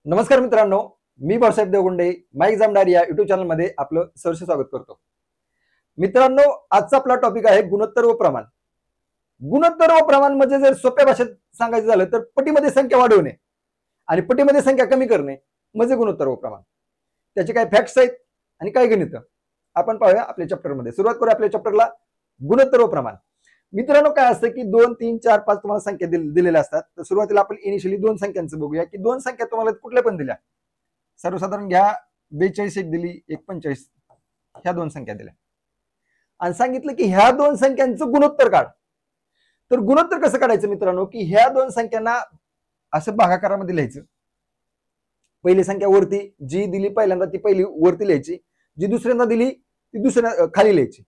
नमस्कार मित्रांनो, मी भाऊसाहेब देवगुंडे माय exam diary या युट्यूब चॅनलमध्ये आपलं सहर्ष स्वागत करतो. मित्रांनो, आजचा आपला टॉपिक आहे गुणोत्तर व प्रमाण. गुणोत्तर व प्रमाण म्हणजे जर सोप्या भाषेत सांगायचं झालं तर पटीमध्ये संख्या वाढवणे आणि पटीमध्ये संख्या कमी करणे म्हणजे गुणोत्तर व प्रमाण. त्याचे काही फॅक्ट्स आहेत आणि काही गणित आपण पाहूया आपल्या चॅप्टरमध्ये. सुरुवात करूया आपल्या चॅप्टरला गुणोत्तर व प्रमाण. मित्रांनो, काय असतं की 2, 3, 4, 5 तुम्हाला संख्या दिलेल्या असतात. तर सुरुवातीला आपण इनिशियली दोन संख्यांचं बघूया की दोन संख्या तुम्हाला कुठल्या पण दिल्या. सर्वसाधारण घ्या 42 एक दिली, 45 ह्या दोन संख्या दिल्या आणि सांगितलं की ह्या दोन संख्यांचं गुणोत्तर काढ. तर गुणोत्तर कसं काढायचं मित्रांनो, की ह्या दोन संख्यांना असं भागाकारामध्ये लिहायचं. पहिली संख्या वरती जी दिली पहिल्यांदा ती पहिली वरती लिहायची, जी दुसऱ्यांदा दिली ती दुसऱ्या खाली लिहायची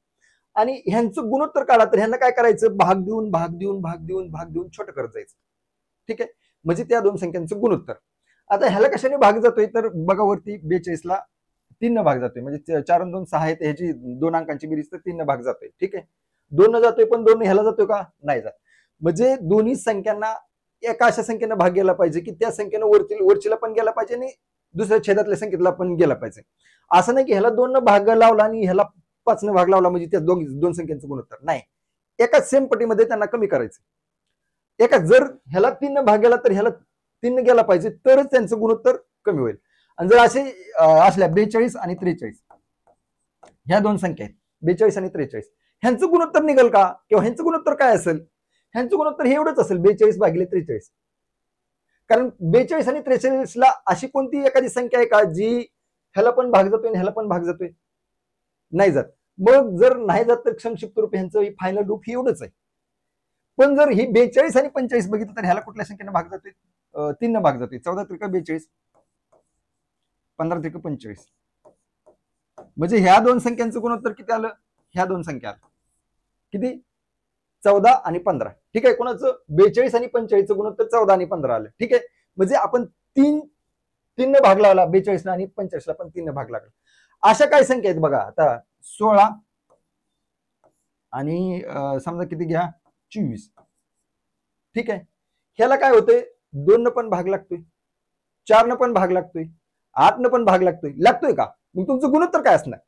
आणि ह्यांचं गुणोत्तर काढा. तर ह्यांना काय करायचं, भाग देऊन भाग देऊन भाग देऊन भाग देऊन छोटं करत जायचं. ठीक आहे, म्हणजे त्या दोन संख्यांचं गुणोत्तर. आता ह्याला कशाने भाग जातोय तर बघा, वरती 42 ला 3 न भाग जातोय, म्हणजे 4 आणि 2 6 आहे, ह्याची दोन अंकांची बेरीज तर 3 न भाग जातोय. ठीक आहे, 2 न जातोय पण 2 ह्याला जातोय का, नाही जात. म्हणजे दोन्ही संख्यांना एका अशा संख्येनं भाग गेला पाहिजे की त्या संख्येनं वरचीला पण गेला पाहिजे आणि दुसऱ्या छेदातल्या संख्येला पण गेला पाहिजे. असं नाही की ह्याला 2 न भाग लावला आणि ह्याला 5 न भाग लावला म्हणजे त्या दोन संख्यांचं गुणोत्तर नाही. एकाच सेम पटीमध्ये त्यांना कमी करायचं. एका जर ह्याला 3 न भाग गेला तर ह्याला 3 न गेला पाहिजे, तरच त्यांचं गुणोत्तर कमी होईल. आणि जर असे असल्या 42 आणि 43 ह्या दोन संख्या आहेत, 42 आणि 43, ह्यांचं गुणोत्तर निघेल का, किंवा ह्यांचं गुणोत्तर काय असेल, ह्यांचं गुणोत्तर हे एवढंच असेल 42 भागिले 43. कारण 42 आणि 43 ला अशी कोणती एखादी संख्या आहे का जी ह्याला पण भाग जातोय आणि ह्याला पण भाग जातोय, नाही जात. मग जर नाही जात तर संक्षिप्त रूप ह्यांचं फायनल रूप हे एवढंच आहे. पण जर ही 42 आणि 45 बघितलं तर ह्याला कुठल्या संख्येने भाग जातोय, 3 न भाग जातोय. 14 त्रिक 42, 15 त्रिक 45, म्हणजे ह्या दोन संख्यांचं गुणोत्तर किती आलं, ह्या दोन संख्या किती, 14 आणि 15. ठीक आहे, कोणाचं 42 आणि 45चं गुणोत्तर 14 आणि 15 आलं. ठीक आहे, म्हणजे आपण 3 न भाग लावला 42 आणि 45 ला पण 3 न भाग लागला. अशा काय संख्या आहेत बघा, आता 16 आणि समजा किती घ्या 24. ठीक आहे, ह्याला काय होतंय, 2 न पण भाग लागतोय, 4 न पण भाग लागतोय, 8 न पण भाग लागतोय का. मग तुमचं गुणोत्तर काय असणार,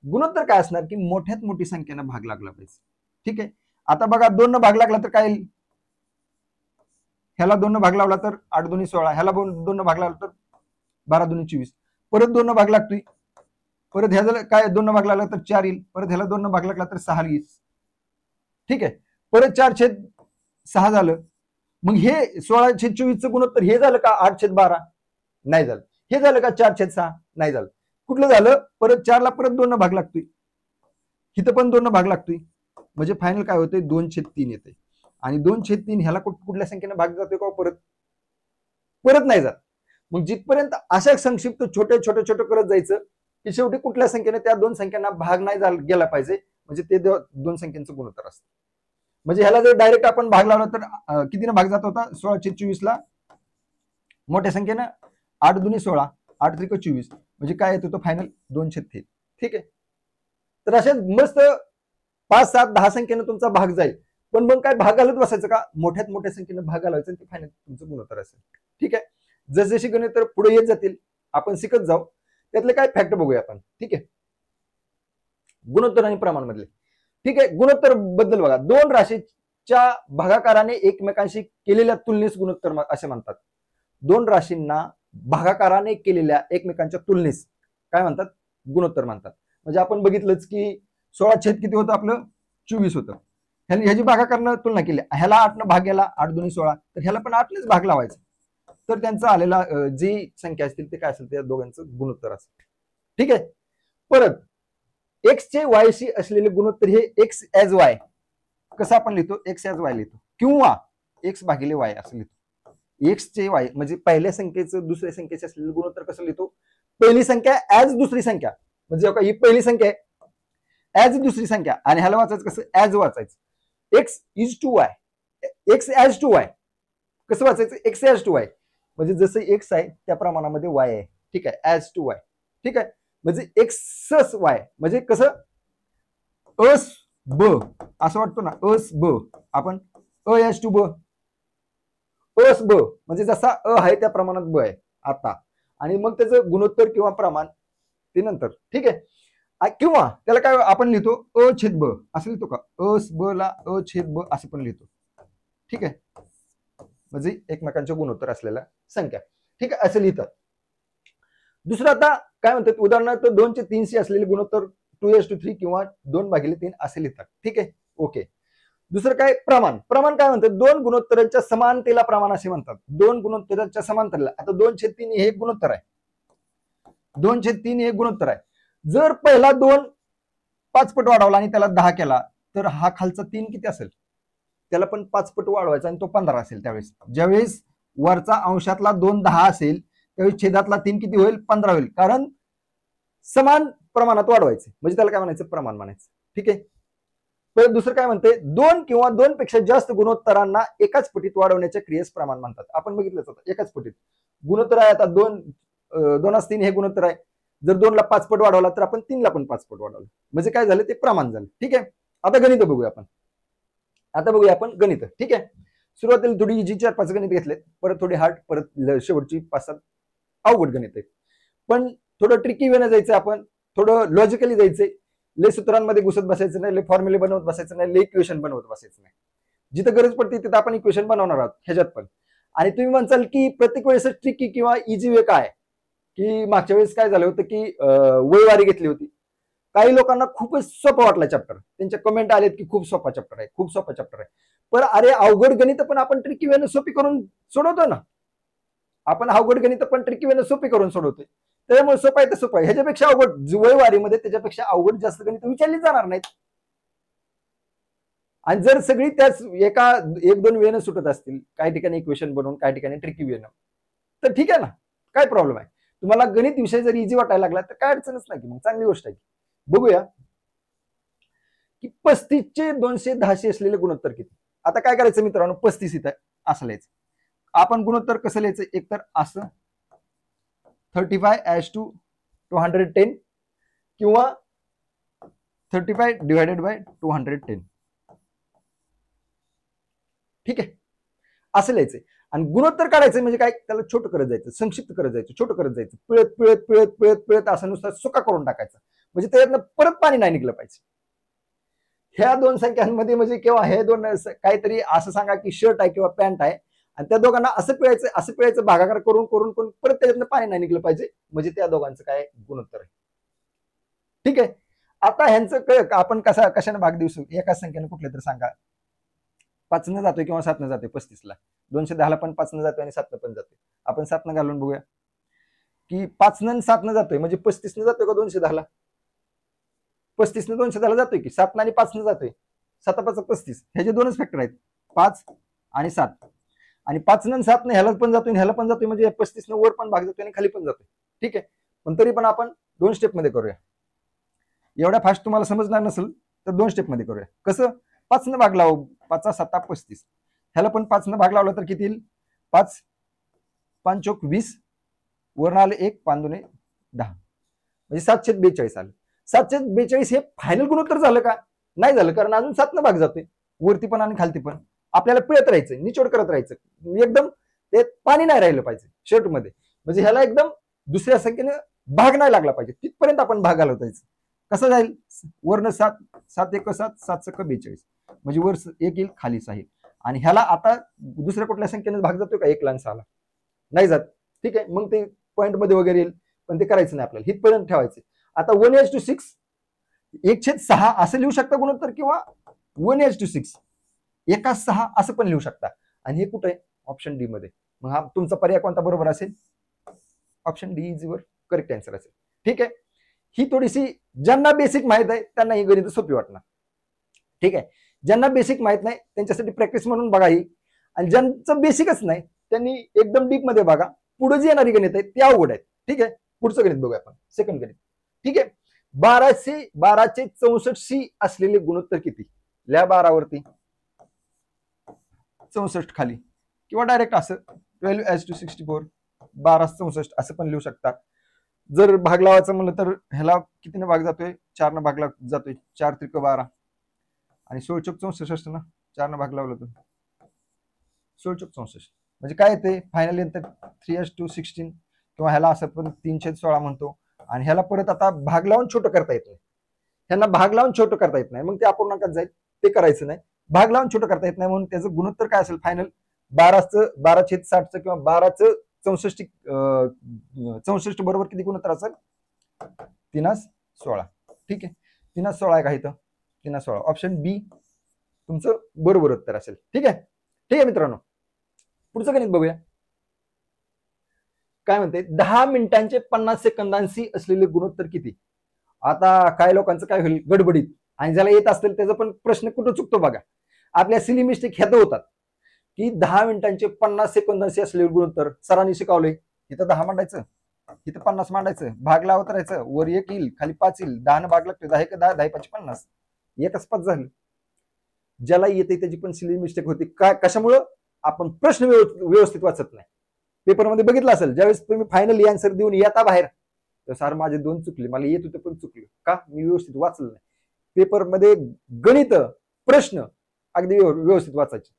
गुणोत्तर काय असणार की मोठ्यात मोठी संख्येनं भाग लागला पाहिजे. ठीक आहे, आता बघा 2 न भाग लागला तर काय येईल, ह्याला 2 न भाग लावला तर 8 2 16, ह्याला 2 न भाग लावला तर 12 2 24, परत 2 न भाग लागतोय, परत ह्याला काय 2 न भाग लागला तर 4 येईल, परत ह्याला 2 न भाग लागला तर 6 येईल. ठीक आहे, परत 4/6 झालं. मग हे 16/24चं गुणोत्तर हे झालं का 8/12, नाही झालं. हे झालं का 4/6, नाही झालं. कुठलं झालं, परत 4 ला परत 2 न भाग लागतोय, इथं पण 2 न भाग लागतोय, म्हणजे फायनल काय होतंय 2/3 येते. आणि 2/3 ह्याला कुठल्या संख्येने भाग जातोय का, परत नाही जात. मग जिथपर्यंत अशा संक्षिप्त छोटे छोटे छोटे करत जायचं की शेवटी कुठल्या संख्येने त्या दोन संख्यांना भाग नाही गेला पाहिजे, म्हणजे ते दोन संख्यांचं गुणोत्तर असतं. म्हणजे ह्याला जर डायरेक्ट आपण भाग लावला तर कितीने भाग जात होता, 16/24 ला मोठ्या संख्येनं 8 2 16, 8 त्रिक 24, म्हणजे काय येत होतं फायनल 2/3. ठीक आहे, तर अशा मस्त 5 7 10 संख्येनं तुमचा भाग जाईल. पण मग काय भाग घालत बसायचं का, मोठ्यात मोठ्या संख्येनं भाग घालायचं आणि ते फायनल तुमचं गुणोत्तर असेल. ठीक आहे, जसजशी गणित तर पुढे येत जातील आपण शिकत जाऊ, त्यातले काय फॅक्ट बघूया आपण. ठीक आहे, गुणोत्तर आणि प्रमाण मधले. ठीक आहे, गुणोत्तर बद्दल बघा, दोन राशीच्या भागाकाराने एकमेकांशी केलेल्या तुलनेस गुणोत्तर असे म्हणतात. दोन राशींना भागाकाराने केलेल्या एकमेकांच्या तुलनेस काय म्हणतात, गुणोत्तर म्हणतात. म्हणजे आपण बघितलंच की 16 किती होतं आपलं, 24 होतं. ह्याची भागाकारानं तुलना केली, ह्याला 8 न भाग गेला, 8 2 16, तर ह्याला पण 8 नेच भाग लावायचा, तर त्यांचा आलेला जी संख्या असतील ते काय असेल त्या दोघांचं गुणोत्तर असेल. ठीक आहे, परत एक्स चे वायशी असलेले गुणोत्तर हे एक्स एज वाय कसं आपण लिहितो, एक्स एज वाय लिहितो, किंवा एक्स भागिले वाय असं लिहितो. एक्स चे वाय म्हणजे पहिल्या संख्येचं दुसऱ्या संख्येचे असलेलं गुणोत्तर कसं लिहितो, पहिली संख्या ऍज दुसरी संख्या, म्हणजे ही पहिली संख्या आहे ऍज दुसरी संख्या, आणि ह्याला वाचायचं कसं, ऍज वाचायचं. X is to y, x as to y कसं वाचायचं, एक्स एज टू वाय, म्हणजे जसं एक्स आहे त्या प्रमाणामध्ये वाय आहे. ठीक आहे, ऍज टू वाय. ठीक आहे, म्हणजे एक्स वाय म्हणजे कसं, अस ब असं वाटतो ना, अस ब, आपण अ एज टू ब, अस ब म्हणजे जसा अ आहे त्या प्रमाणात ब आहे आता, आणि मग त्याचं गुणोत्तर किंवा प्रमाण ते नंतर. ठीक आहे. किंवा त्याला काय आपण लिहितो अ छेद ब असं लिहितो का, अ ब ला अ छेद ब असं पण लिहितो. ठीक आहे, म्हणजे एकमेकांचे गुणोत्तर असलेल्या संख्या. ठीक आहे, असं लिहितात. दुसरं आता काय म्हणतात, उदाहरणार्थ 2/3 असलेले गुणोत्तर 2:3 किंवा 2/3 असे लिहितात. ठीक आहे, ओके. दुसरं काय, प्रमाण. प्रमाण काय म्हणतात, दोन गुणोत्तरांच्या समानतेला प्रमाण असे म्हणतात. दोन गुणोत्तरांच्या समांतराला, आता 2/3 हे एक गुणोत्तर आहे, 2/3 हे एक गुणोत्तर आहे. जर पहिला 2 5 पट वाढवला आणि त्याला 10 केला, तर हा खालचा 3 किती असेल, त्याला पण 5 पट वाढवायचा आणि तो 15 असेल. त्यावेळेस ज्यावेळेस वरचा अंशातला 2 10 असेल, त्यावेळेस छेदातला 3 किती होईल, 15 होईल. कारण समान प्रमाणात वाढवायचे, म्हणजे त्याला काय म्हणायचं, प्रमाण म्हणायचं. ठीक आहे. तर दुसरं काय म्हणते, 2 किंवा 2 पेक्षा जास्त गुणोत्तरांना एकाच पटीत वाढवण्याच्या क्रियेस प्रमाण म्हणतात. आपण बघितलंच होतं, एकाच पटीत गुणोत्तर आहे. आता 2 हे गुणोत्तर आहे. जर 2 ला 5 पट वाढवला तर आपण 3 ला पण 5 पट वाढवलं, म्हणजे काय झालं, ते प्रमाण झालं. ठीक आहे. आता गणित बघूया आपण. आता बघूया आपण गणित. ठीक आहे. सुरुवातीला थोडी इजी 4-5 गणित घेतलेत, परत थोडी हार्ड, परत शेवटची 5-7 अवघड गणित आहेत. पण थोडं ट्रिकी वेनं जायचं, आपण थोडं लॉजिकली जायचंय. लय सूत्रांमध्ये घुसत बसायचं नाही, लय फॉर्म्युले बनवत बसायचं नाही, लय इक्वेशन बनवत बसायचं नाही. जिथं गरज पडते तिथं आपण इक्वेशन बनवणार आहोत ह्याच्यात पण. आणि तुम्ही म्हणसाल की प्रत्येक वेळेस ट्रिकी किंवा इझी वे काय, की मागच्या वेळेस काय झालं होतं की वयवारी घेतली होती. काही लोकांना खूपच सोपा वाटला चॅप्टर, त्यांच्या कमेंट आलेत की खूप सोपा चॅप्टर आहे, खूप सोपा चॅप्टर आहे. पण अरे, अवघड गणित पण आपण ट्रिकी वेनं सोपी करून सोडवतो ना. आपण अवघड गणित पण ट्रिकी वेनं सोपी करून सोडवतोय. त्याच्यामुळे सोपं आहे तर सोपं आहे. ह्याच्यापेक्षा अवघड वयवारीमध्ये त्याच्यापेक्षा अवघड जास्त गणित विचारली जाणार नाहीत. आणि जर सगळी त्याच एका 1-2 वेनं सुटत असतील, काही ठिकाणी इक्वेशन बनवून, काही ठिकाणी ट्रिकी वेनं, तर ठीक आहे ना, काय प्रॉब्लेम आहे. तुम्हाला गणित विषय जर इझी वाटायला लागला तर काय अडचणच नाही, की मग चांगली गोष्ट आहे. बघूया की 35चे 210 असलेले गुणोत्तर किती. आता काय करायचं मित्रांनो, 35 इथं असं लिहायचं. आपण गुणोत्तर कसं लिहायचं, एकतर असं 35:210 किंवा 35/210. ठीक आहे, असं लिहायचंय. आणि गुणोत्तर काढायचं म्हणजे काय, त्याला छोटं करत जायचं, संक्षिप्त करत जायचं, छोटं करत जायचं, पिळत पिळत पिळत पिळत पिळत असं नुसतं सुका करून टाकायचं, म्हणजे त्याच्यातनं परत पाणी नाही निघलं पाहिजे. ह्या दोन संख्यांमध्ये म्हणजे किंवा हे दोन काहीतरी असं सांगा की शर्ट आहे किंवा पॅन्ट आहे, आणि त्या दोघांना असं पिळायचं भागाकार करून करून करून परत त्याच्यातनं पाणी नाही निघलं पाहिजे, म्हणजे त्या दोघांचं काय गुणोत्तर आहे. ठीक आहे. आता ह्यांचं आपण कशाने भाग देऊ शकतो, एकाच संख्येने कुठले तर सांगा. 5 न जातोय किंवा 7 न जातोय 35ला. 210 ला पण 5 न जातोय आणि 7 न पण जातोय. आपण 7 न घालून बघूया की 5 न 7 न जातोय, म्हणजे 35 न जातोय का 210 ला. 35 न 210 ला जातोय की 7 न आणि 5 न जातोय. 7-5 35, ह्याचे दोनच फॅक्टर आहेत, 5 आणि 7. आणि 5 न 7 न ह्याला पण जातोय ह्याला पण जातोय, म्हणजे 35 न वर पण भाग जातोय आणि खाली पण जातोय. ठीक आहे. पण तरी पण आपण 2 स्टेप मध्ये करूया. एवढ्या फास्ट तुम्हाला समजणार नसेल तर 2 स्टेप मध्ये करूया. कसं, 5 न भाग लावू, 5 7 35, ह्याला पण 5 न भाग लावला तर किती येईल, 5 5 चौक 20, वरून आले 1 5 2 10, म्हणजे 742 आलं. 742 हे फायनल गुणोत्तर झालं का, नाही झालं, कारण अजून 7 न भाग जातोय, वरती पण आणि खालती पण. आपल्याला पिळत राहायचं, निचोड करत राहायचं, एकदम ते पाणी नाही राहिलं पाहिजे शर्ट मध्ये, म्हणजे ह्याला एकदम दुसऱ्या संख्येने भाग नाही लागला पाहिजे, तिथपर्यंत आपण भाग घालत जायचं. कसं जाईल, वरनं 7 7 1 7 7 6 42, म्हणजे वर 1 येईल खाली 6 येईल. आणि ह्याला आता दुसऱ्या कुठल्या संख्येने भाग जातोय का, 1 ला 6 ला नाही जात. ठीक आहे, मग ते पॉईंट मध्ये वगैरे येईल, पण ते करायचं नाही आपल्याला, हितपर्यंत ठेवायचं. आता 1:6 1/6 असं लिहू शकता गुणोत्तर, किंवा 1:6 1/6 असं पण लिहू शकता. आणि हे कुठे आहे, ऑप्शन डी मध्ये. मग हा तुमचा पर्याय कोणता बरोबर असेल, option D is your correct answer असेल. ठीक आहे. ही थोडीशी ज्यांना बेसिक माहित आहे त्यांना ही गणित सोपी वाटणार. ठीक आहे. ज्यांना बेसिक माहित नाही त्यांच्यासाठी प्रॅक्टिस म्हणून बघा ही, आणि ज्यांचं बेसिकच नाही त्यांनी एकदम डीप मध्ये बघा. पुढे जी येणारी गणित आहे ती अवघड आहेत. ठीक आहे. पुढचं गणित बघूया आपण, सेकंड गणित. ठीक आहे. 12/64 असलेले गुणोत्तर किती, लिहा 12 वरती 64 खाली, किंवा डायरेक्ट असं 12:64 12/64 असं पण लिहू शकता. जर भाग लावायचं म्हणलं तर ह्याला कितीने भाग जातोय, 4 न भाग जातोय, 4 त्रिक 12, आणि 16 चौक 64 ना, 4 न भाग लावलं तर 16 चौक 64, म्हणजे काय येते फायनल येतं 3:16, किंवा ह्याला असं पण 3/16 म्हणतो, आणि ह्याला परत आता भाग लावून छोटं करता येत नाही, ह्यांना भाग लावून छोटं करता येत नाही, मग ते अपूर्णांकात जाईल, ते करायचं नाही. भाग लावून छोटं करता येत नाही म्हणून त्याचं गुणोत्तर काय असेल फायनल 12/60 किंवा 12/64 बरोबर किती गुणोत्तर असेल 3/16. ठीक आहे, 3/16 आहे का इथं, 3/16 ऑप्शन बी तुमचं बरोबर उत्तर असेल. ठीक आहे, ठीक आहे मित्रांनो, पुढचं गणित बघूया. काय म्हणते 10 मिनिटांचे 50 सेकंदांशी असलेले गुणोत्तर किती. आता काय लोकांचं काय होईल गडबडीत, आणि ज्याला येत असतील त्याचा पण प्रश्न कुठं चुकतो बघा. आपल्या सिली मिस्टेक ह्यात होतात की 10 मिनिटांचे 50 सेकंदांशी असलेले गुणोत्तर सरांनी शिकवले, इथं 10 मांडायचं, इथं 50 मांडायचं, भाग लावत राहायचं, वर 1 येईल खाली 5 येईल, 10 भाग लागतो, 10 10 10 5 50, एकच 5 झालं. ज्याला येते त्याची पण सिली मिस्टेक होती. काय कशामुळं, आपण प्रश्न व्यवस्थित वाचत नाही. पेपरमध्ये बघितलं असेल, ज्यावेळेस तुम्ही फायनली आन्सर देऊन येता बाहेर, तर सर माझे 2 चुकले, मला येत होते पण चुकले, का मी व्यवस्थित वाचलं नाही. पेपरमध्ये गणित प्रश्न अगदी व्यवस्थित वाचायचे,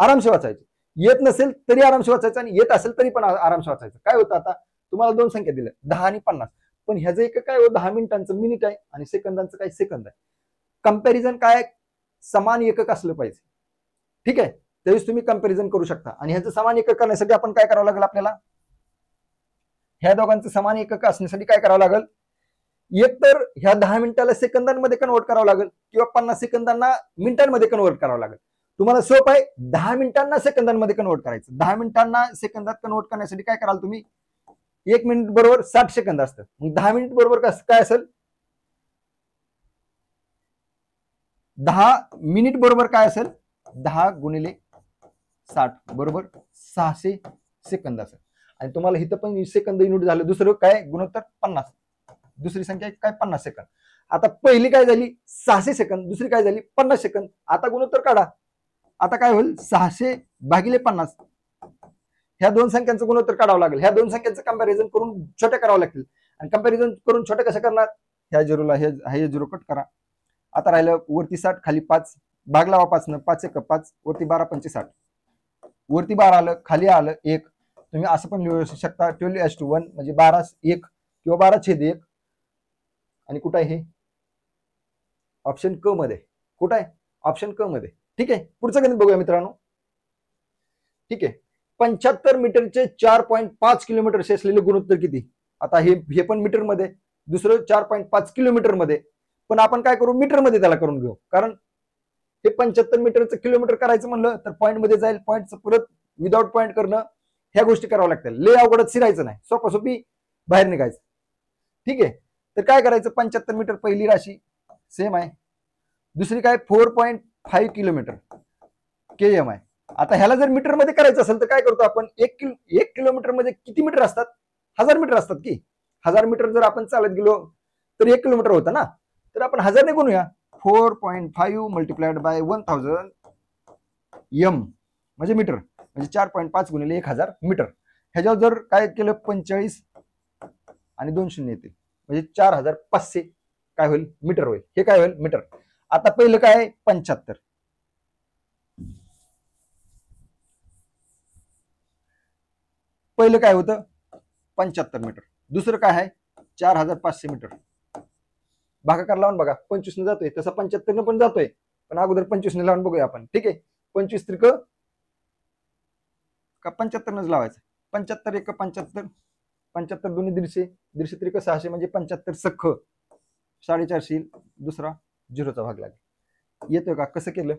आरामसे वाचायचे, येत नसेल तरी आरामसे वाचायचं, आणि येत असेल तरी पण आरामसे वाचायचं. काय होतं, आता तुम्हाला 2 संख्या दिल्या 10 आणि 50, पण ह्याचं एक काय 10 मिनिटांचं मिनिट आहे आणि सेकंदांचं काय सेकंद आहे. कंपॅरिझन काय समान एकक असलं पाहिजे. ठीक आहे, त्यावेळेस तुम्ही कंपॅरिझन करू शकता. आणि ह्याचं समान एकक करण्यासाठी आपण काय करावं लागेल, आपल्याला ह्या दोघांचं समान एकक असण्यासाठी काय करावं लागेल, एक तर ह्या 10 मिनिटाला सेकंदांमध्ये कन्वर्ट करावं लागेल, किंवा 50 सेकंदांना मिनिटांमध्ये कन्वर्ट करावं लागेल. तुम्हाला सोपं आहे 10 मिनिटांना सेकंदांमध्ये कन्वर्ट करायचं. 10 मिनिटांना सेकंदात कन्वर्ट करण्यासाठी काय कराल तुम्ही, 1 मिनिट बरोबर 60 सेकंद असतं, मग 10 मिनिट बरोबर काय असेल, 10 मिनिट बरोबर काय असेल 10 गुणिले 60 बरोबर 600 सेकंद असेल. आणि तुम्हाला इथं पण सेकंद युनिट झालं, दुसरं काय गुणोत्तर 50, दुसरी संख्या काय 50 सेकंद. आता पहिली काय झाली 600 सेकंद, दुसरी काय झाली 50 सेकंद. आता गुणोत्तर काढा, आता काय होईल 600 भागिले 50, ह्या दोन संख्यांचं गुणोत्तर काढावं लागेल. ह्या दोन संख्यांचं कंपॅरिझन करून छोट्या करावं लागतील, आणि कंपॅरिझन करून छोट्या कसं करणार, ह्या झिरोला हे झिरो कट करा. आता राहिलं वरती 60 खाली 5, भाग लावा 5 न, 5 1 5, वरती 12 5 60, वरती 12 आलं खाली आलं 1. तुम्ही असं पण लिहू शकता 12:1 म्हणजे 12:1 किंवा 12/1. आणि कुठं आहे हे, ऑप्शन क मध्ये, कुठं आहे ऑप्शन क मध्ये. ठीक आहे, पुढचं गणित बघूया मित्रांनो. ठीक आहे, 75 मीटरचे 4.5 किलोमीटरचे असलेले गुणोत्तर किती. आता हे पण मीटर मध्ये, दुसरं 4.5 किलोमीटर मध्ये, पण आपण काय करू मीटर मध्ये त्याला करून घेऊ, कारण हे 75 मीटरचं किलोमीटर करायचं म्हणलं तर पॉईंट मध्ये जाईल, पॉईंटचं परत विदाउट पॉईंट करणं, ह्या गोष्टी कराव्या लागतील. ले अवघडत शिरायचं नाही, सोपी बाहेर निघायचं. ठीक आहे, तर काय करायचं 75 मीटर पहिली राशी सेम आहे, दुसरी काय 4.5 किलोमीटर KM आहे. आता ह्याला जर मीटर मध्ये करायचं असेल तर काय करतो आपण, 1 किलोमीटर मध्ये किती मीटर असतात, 1000 मीटर असतात की. 1000 मीटर जर आपण चालत गेलो तर 1 किलोमीटर होतं ना, तर आपण 1000 ने गुणूया, 4.5 मल्टिप्लाइड बाय 1000 M म्हणजे मीटर, म्हणजे 4.5 गुणिले 1000 मीटर. ह्याच्यावर जर काय केलं 45 आणि 2 शून्य येतील, म्हणजे 4500 काय होईल मीटर होईल. हे काय होईल मीटर. आता पहिलं काय आहे 75, पहिलं काय होतं 75 मीटर, दुसरं काय आहे 4500 मीटर. भागाकार लावून बघा, 25 ने जातोय, तसा 75 ने पण जातोय, पण अगोदर 25 ने लावून बघूया आपण. ठीक आहे, 25 त्रिक का 75 नच लावायचं, 75 1 75, 75 दोन्ही 150, 150 त्रिक 600 म्हणजे 75 सख्ख 450, दुसरा झिरोचा भाग लागेल. येतोय का, कसं केलं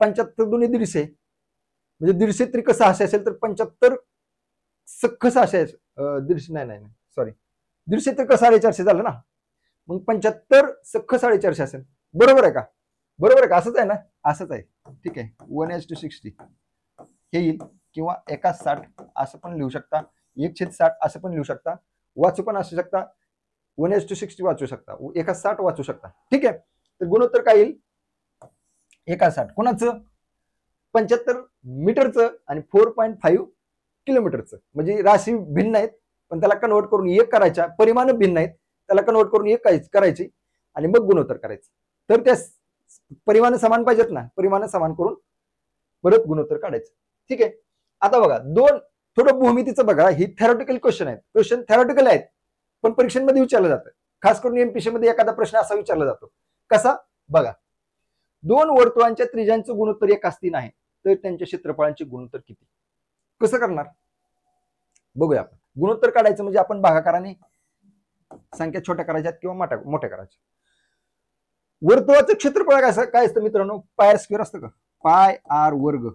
75 दोन्ही 150 म्हणजे 150 त्रिक 600 असेल तर 75 सख्ख 600, 150 नाही सॉरी 150 त्रिक 450 झालं ना, मग 75 सख्ख 450 असेल. बरोबर आहे का, बरोबर आहे का, असंच आहे ना, असंच आहे. ठीक आहे, 1:60 हे येईल, किंवा 1:60 असं पण लिहू शकता, 1/60 असं पण लिहू शकता, वाचू पण असू शकता, 1:60 वाचू शकता, 1:60 वाचू शकता. ठीक आहे, तर गुणोत्तर काय येईल 1:60 कोणाचं 75 मीटरचं आणि 4.5 किलोमीटरचं, म्हणजे राशी भिन्न आहेत पण त्याला कन्वर्ट करून एक करायच्या, परिमाण भिन्न आहेत त्याला कन्वर्ट करून एक करायची आणि मग गुणोत्तर करायचं. तर त्या परिमाण समान पाहिजेत ना, परिमाण समान करून परत गुणोत्तर काढायचं. ठीक आहे, आता बघा थोडं भूमितीचं बघा, ही थेरॉटिकल क्वेश्चन आहेत, क्वेश्चन थेरॉटिकल आहेत पण परीक्षेमध्ये विचारलं जातं. खास करून एमपीसी मध्ये एखादा प्रश्न असा विचारला जातो. कसा बघा, दोन वर्तुळांच्या त्रिज्यांचं गुणोत्तर एक असती नाही तर त्यांच्या क्षेत्रफळांचे गुणोत्तर किती? कसं करणार बघूया आपण. गुणोत्तर काढायचं म्हणजे आपण भागाकाराने संख्या छोट्या करायच्यात किंवा मोठ्या करायच्या. वर्तुळाचं क्षेत्रफळ काय असतं मित्रांनो? पाय आर स्क्वेअर असतं का? पाय आर वर्ग.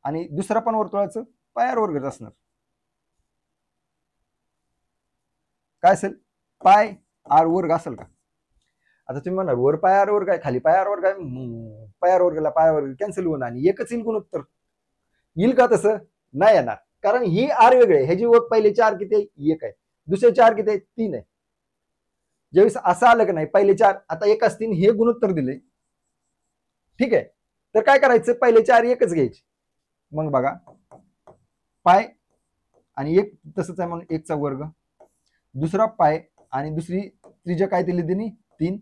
आणि दुसरा पण वर्तुळाचं पाय आर वर्गच असणार. काय असेल? पाय आर वर्ग असेल का? आता तुम्ही म्हणणार वर पाय आर वर्ग आहे, खाली पाय आर वर्ग आहे, पाय आर वर्गला पाय वर्ग कॅन्सल होऊन आणि एकच येईल गुणोत्तर. येईल का? तसं नाही येणार, कारण ही आर वेगळे. ह्याची पहिले चार किती आहे? एक आहे. दुसरे चार किती आहे? तीन आहे. ज्यावेळेस असं आलं की नाही पहिले चार आता एक असतील, हे गुणोत्तर दिले, ठीक आहे, तर काय करायचं? पहिले चार एकच घ्यायचे. मग बघा पाय आणि एक तसंच आहे म्हणून एकचा वर्ग, दुसरा पाय आणि दुसरी त्रिज्या काय दिली त्यांनी? 3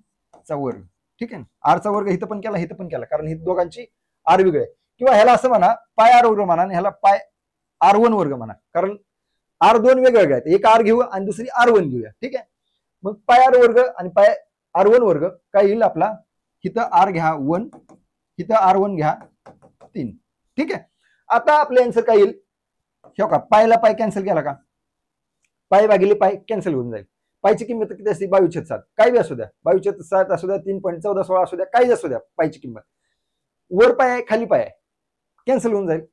चा वर्ग. ठीक आहे ना? आरचा वर्ग इथं पण केला, इथं पण केला, कारण ही दोघांची आर वेगळे. किंवा ह्याला असं म्हणा पाय आर वर्ग म्हणा आणि ह्याला पाय आर वन वर्ग म्हणा, कारण आर दोन वेगवेगळे आहेत. एक आर घेऊ आणि दुसरी आर वन घेऊया. ठीक आहे, मग पाय आर वर्ग आणि पाय आर वन वर्ग काय येईल आपला? इथं आर घ्या 1, इथं आर वन घ्या 3. ठीक आहे, आता आपलं आन्सर काय येईल? हे का पायला पाय कॅन्सल केला का? पाय भागिले पाय कॅन्सल होऊन जाईल. पायची किंमत किती असते? 22/7. काय बी असू द्या, 22/7 असू द्या, 3.1416 असू द्या, काही असू द्या, पायची किंमत. वर पाय आहे, खाली पाय आहे, कॅन्सल होऊन जाईल.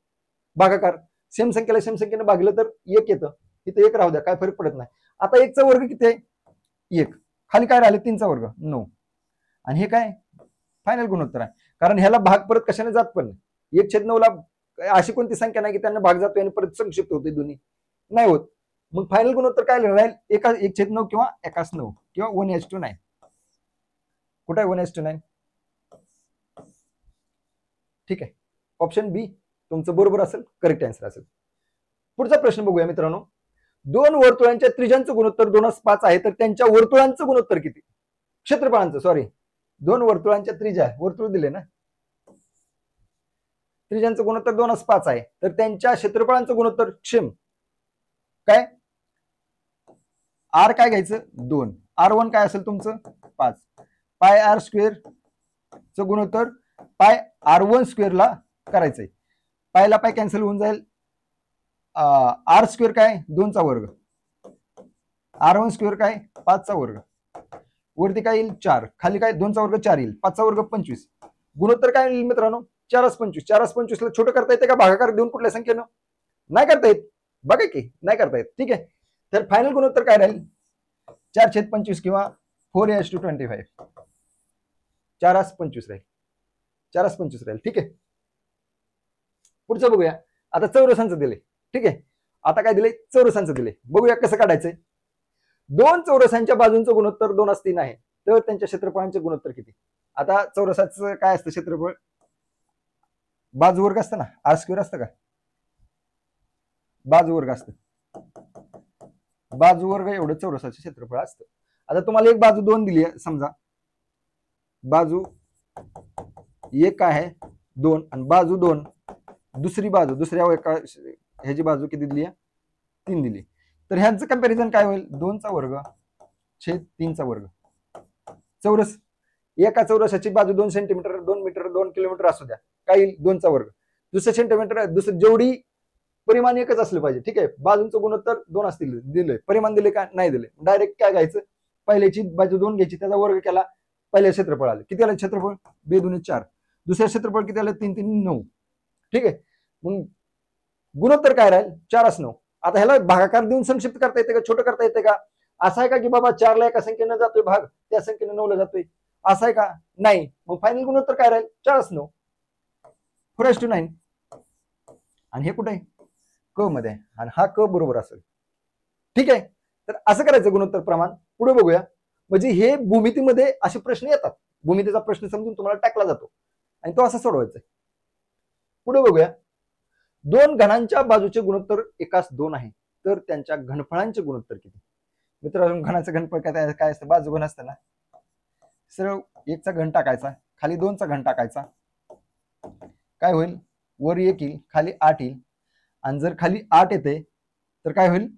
भागाकार सेम संख्येला सेम संख्येने भागलं तर एक येतं, इथं एक राहू द्या, काय फरक पडत नाही. आता एकचा वर्ग किती आहे? 1. खाली काय राहिले? 3चा वर्ग 9. आणि हे काय फायनल गुणोत्तर आहे, कारण ह्याला भाग परत कशाने जात पण नाही. 1/9 ला अशी कोणती संख्या नाही की त्यांना भाग जातोय आणि परत संक्षिप्त होते, दोन्ही नाही होत. मग फायनल गुणोत्तर काय राहील? 1/9 किंवा 1/9 किंवा 1:9. कुठे आहे 1:9? ठीक आहे, ऑप्शन बी तुमचं बरोबर असेल, करेक्ट आन्सर असेल. पुढचा प्रश्न बघूया मित्रांनो. दोन वर्तुळांच्या त्रिज्यांचं गुणोत्तर 2:5 आहे तर त्यांच्या वर्तुळांचं गुणोत्तर किती? क्षेत्रफळांचं, सॉरी, दोन वर्तुळांच्या त्रिज्या, वर्तुळ दिले ना, त्रिज्यांचं गुणोत्तर 2:5 आहे तर त्यांच्या क्षेत्रफळांचं गुणोत्तर क्षेम काय? आर काय घ्यायचं? 2. R1 काय असेल तुमचं? 5. पाय आर स्क्वेअर च गुणोत्तर पाय R1 स्क्वेअरला करायचंय. पायला पाय कॅन्सल होऊन जाईल. आर स्क्वेअर काय? 2चा वर्ग. R1 स्क्वेअर काय? 5चा वर्ग. वरती काय येईल? 4. खाली काय? 2चा वर्ग 4 येईल. 5चा वर्ग 25. गुणोत्तर काय येईल मित्रांनो? 4:25. 4:25 ला छोटं करता येते का भागाकार देऊन कुठल्या संख्येनं? नाही करता येत. बघा की नाही करता येत. ठीक आहे, तर फायनल गुणोत्तर काय राहील? 4/25 किंवा 4:25. 4:25 राहील. 4:25 राहील. ठीक आहे, पुढचं बघूया. आता चौरसांचं दिले. ठीक आहे, आता काय दिले? चौरसांचं दिले. बघूया कसं काढायचंय. दोन चौरसांच्या बाजूंचं गुणोत्तर 2:3 आहे तर त्यांच्या क्षेत्रफळांचे गुणोत्तर किती? आता चौरसाचं काय असतं क्षेत्रफळ? बाजू वर्ग असतं ना, आर स्क्वेअर असतं का? बाजू वर्ग असतं. बाजू वर्ग एवढं चौरसाचं क्षेत्रफळ असतं. आता तुम्हाला एक बाजू 2 दिली आहे समजा, बाजू एक आहे 2 आणि बाजू 2, दुसरी बाजू दुसऱ्या एका ह्याची बाजू किती दिली आहे? 3 दिली. तर ह्यांचं कंपॅरिझन काय होईल? 2चा वर्ग छेद 3चा वर्ग. चौरस, एका चौरसाची बाजू 2 सेंटीमीटर, 2 मीटर, 2 किलोमीटर असू द्या, काय येईल? 2चा वर्ग. दुसरं सेंटीमीटर, दुसरं जेवढी परिमाण एकच असलं पाहिजे. ठीक आहे, बाजूंचं गुणोत्तर 2 असतील. दिले परिमाण दिले का? नाही दिले. डायरेक्ट काय घ्यायचं? पहिल्याची बाजू 2 घ्यायची, त्याचा वर्ग केला, पहिल्या क्षेत्रफळ आलं. किती आलं क्षेत्रफळ? 2×4. दुसऱ्या क्षेत्रफळ किती आलं? 3×3=9. ठीक आहे, मग गुणोत्तर काय राहील? 4:9. आता ह्याला भागाकार देऊन संक्षिप्त करता येते का? छोटं करता येते का? असं आहे का की बाबा 4ला एका संख्येनं जातोय भाग, त्या संख्येनं 9ला जातोय, असं आहे का? नाही. मग फायनल गुणोत्तर काय राहील? 4:9. 4:9. आणि हे कुठे आहे? क मध्ये आहे आणि हा क बरोबर असेल. ठीक आहे, तर असं करायचं गुणोत्तर प्रमाण. पुढे बघूया. म्हणजे हे भूमितीमध्ये असे प्रश्न येतात. भूमितीचा प्रश्न समजून तुम्हाला टाकला जातो आणि तो असा सोडवायचा. पुढे बघूया. दोन घनांच्या बाजूचे गुणोत्तर एकास 2 आहे तर त्यांच्या घनफळांचे गुणोत्तर किती? मित्रांनो, घनाचं घनफळ काय असतं? बाजू घन असतं ना, सरळ 1चा घन टाकायचा, खाली 2चा घन टाकायचा, काय होईल? वर 1 येईल, खाली 8 येईल आणि जर खाली 8 येते तर काय होईल,